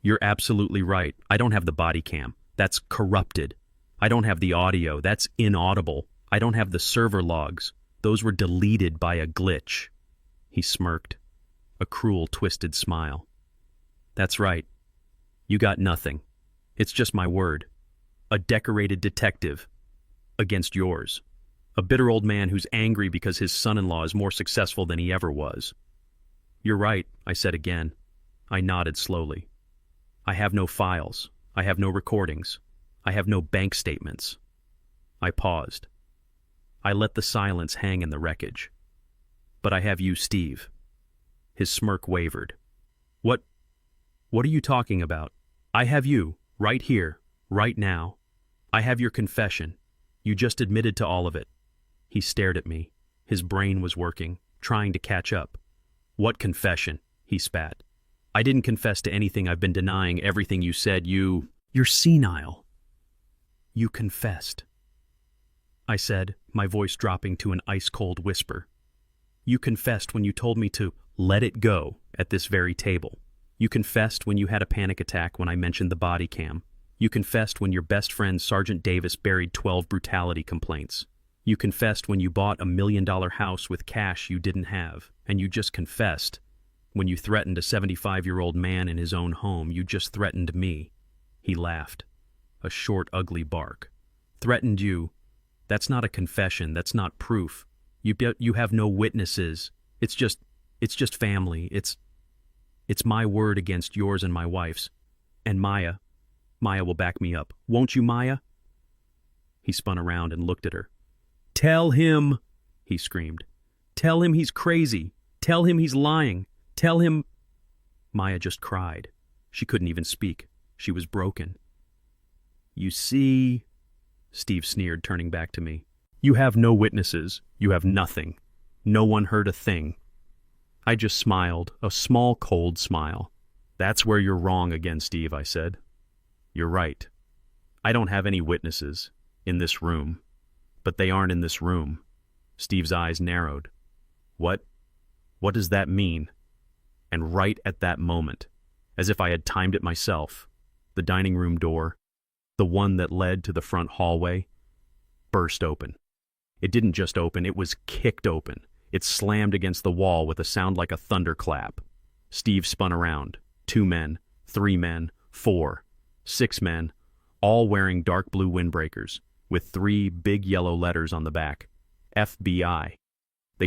You're absolutely right. I don't have the body cam. That's corrupted. I don't have the audio. That's inaudible. I don't have the server logs. Those were deleted by a glitch. He smirked, a cruel, twisted smile. That's right. You got nothing. It's just my word. A decorated detective against yours. A bitter old man who's angry because his son-in-law is more successful than he ever was. You're right, I said again. I nodded slowly. I have no files. I have no recordings. I have no bank statements. I paused. I let the silence hang in the wreckage. But I have you, Steve. His smirk wavered. What are you talking about? I have you, right here, right now. I have your confession. You just admitted to all of it. He stared at me. His brain was working, trying to catch up. What confession? He spat. I didn't confess to anything. I've been denying everything you said. You're senile. You confessed. I said, my voice dropping to an ice-cold whisper. You confessed when you told me to let it go at this very table. You confessed when you had a panic attack when I mentioned the body cam. You confessed when your best friend Sergeant Davis buried 12 brutality complaints. You confessed when you bought a $1 million house with cash you didn't have. And you just confessed when you threatened a 75-year-old man in his own home. You just threatened me. He laughed. A short, ugly bark. Threatened you. That's not a confession. That's not proof. You have no witnesses. It's just family. It's my word against yours and my wife's. And Maya will back me up. Won't you, Maya? He spun around and looked at her. Tell him, he screamed. Tell him he's crazy. Tell him he's lying. Tell him. Maya just cried. She couldn't even speak. She was broken. You see, Steve sneered, turning back to me. You have no witnesses. You have nothing. No one heard a thing. I just smiled, a small, cold smile. That's where you're wrong again, Steve, I said. You're right. I don't have any witnesses in this room. But they aren't in this room. Steve's eyes narrowed. What? What does that mean? And right at that moment, as if I had timed it myself, the dining room door, the one that led to the front hallway, burst open. It didn't just open, it was kicked open. It slammed against the wall with a sound like a thunderclap. Steve spun around. 2 men, 3 men, 4, 6 men, all wearing dark blue windbreakers, with 3 big yellow letters on the back. FBI. They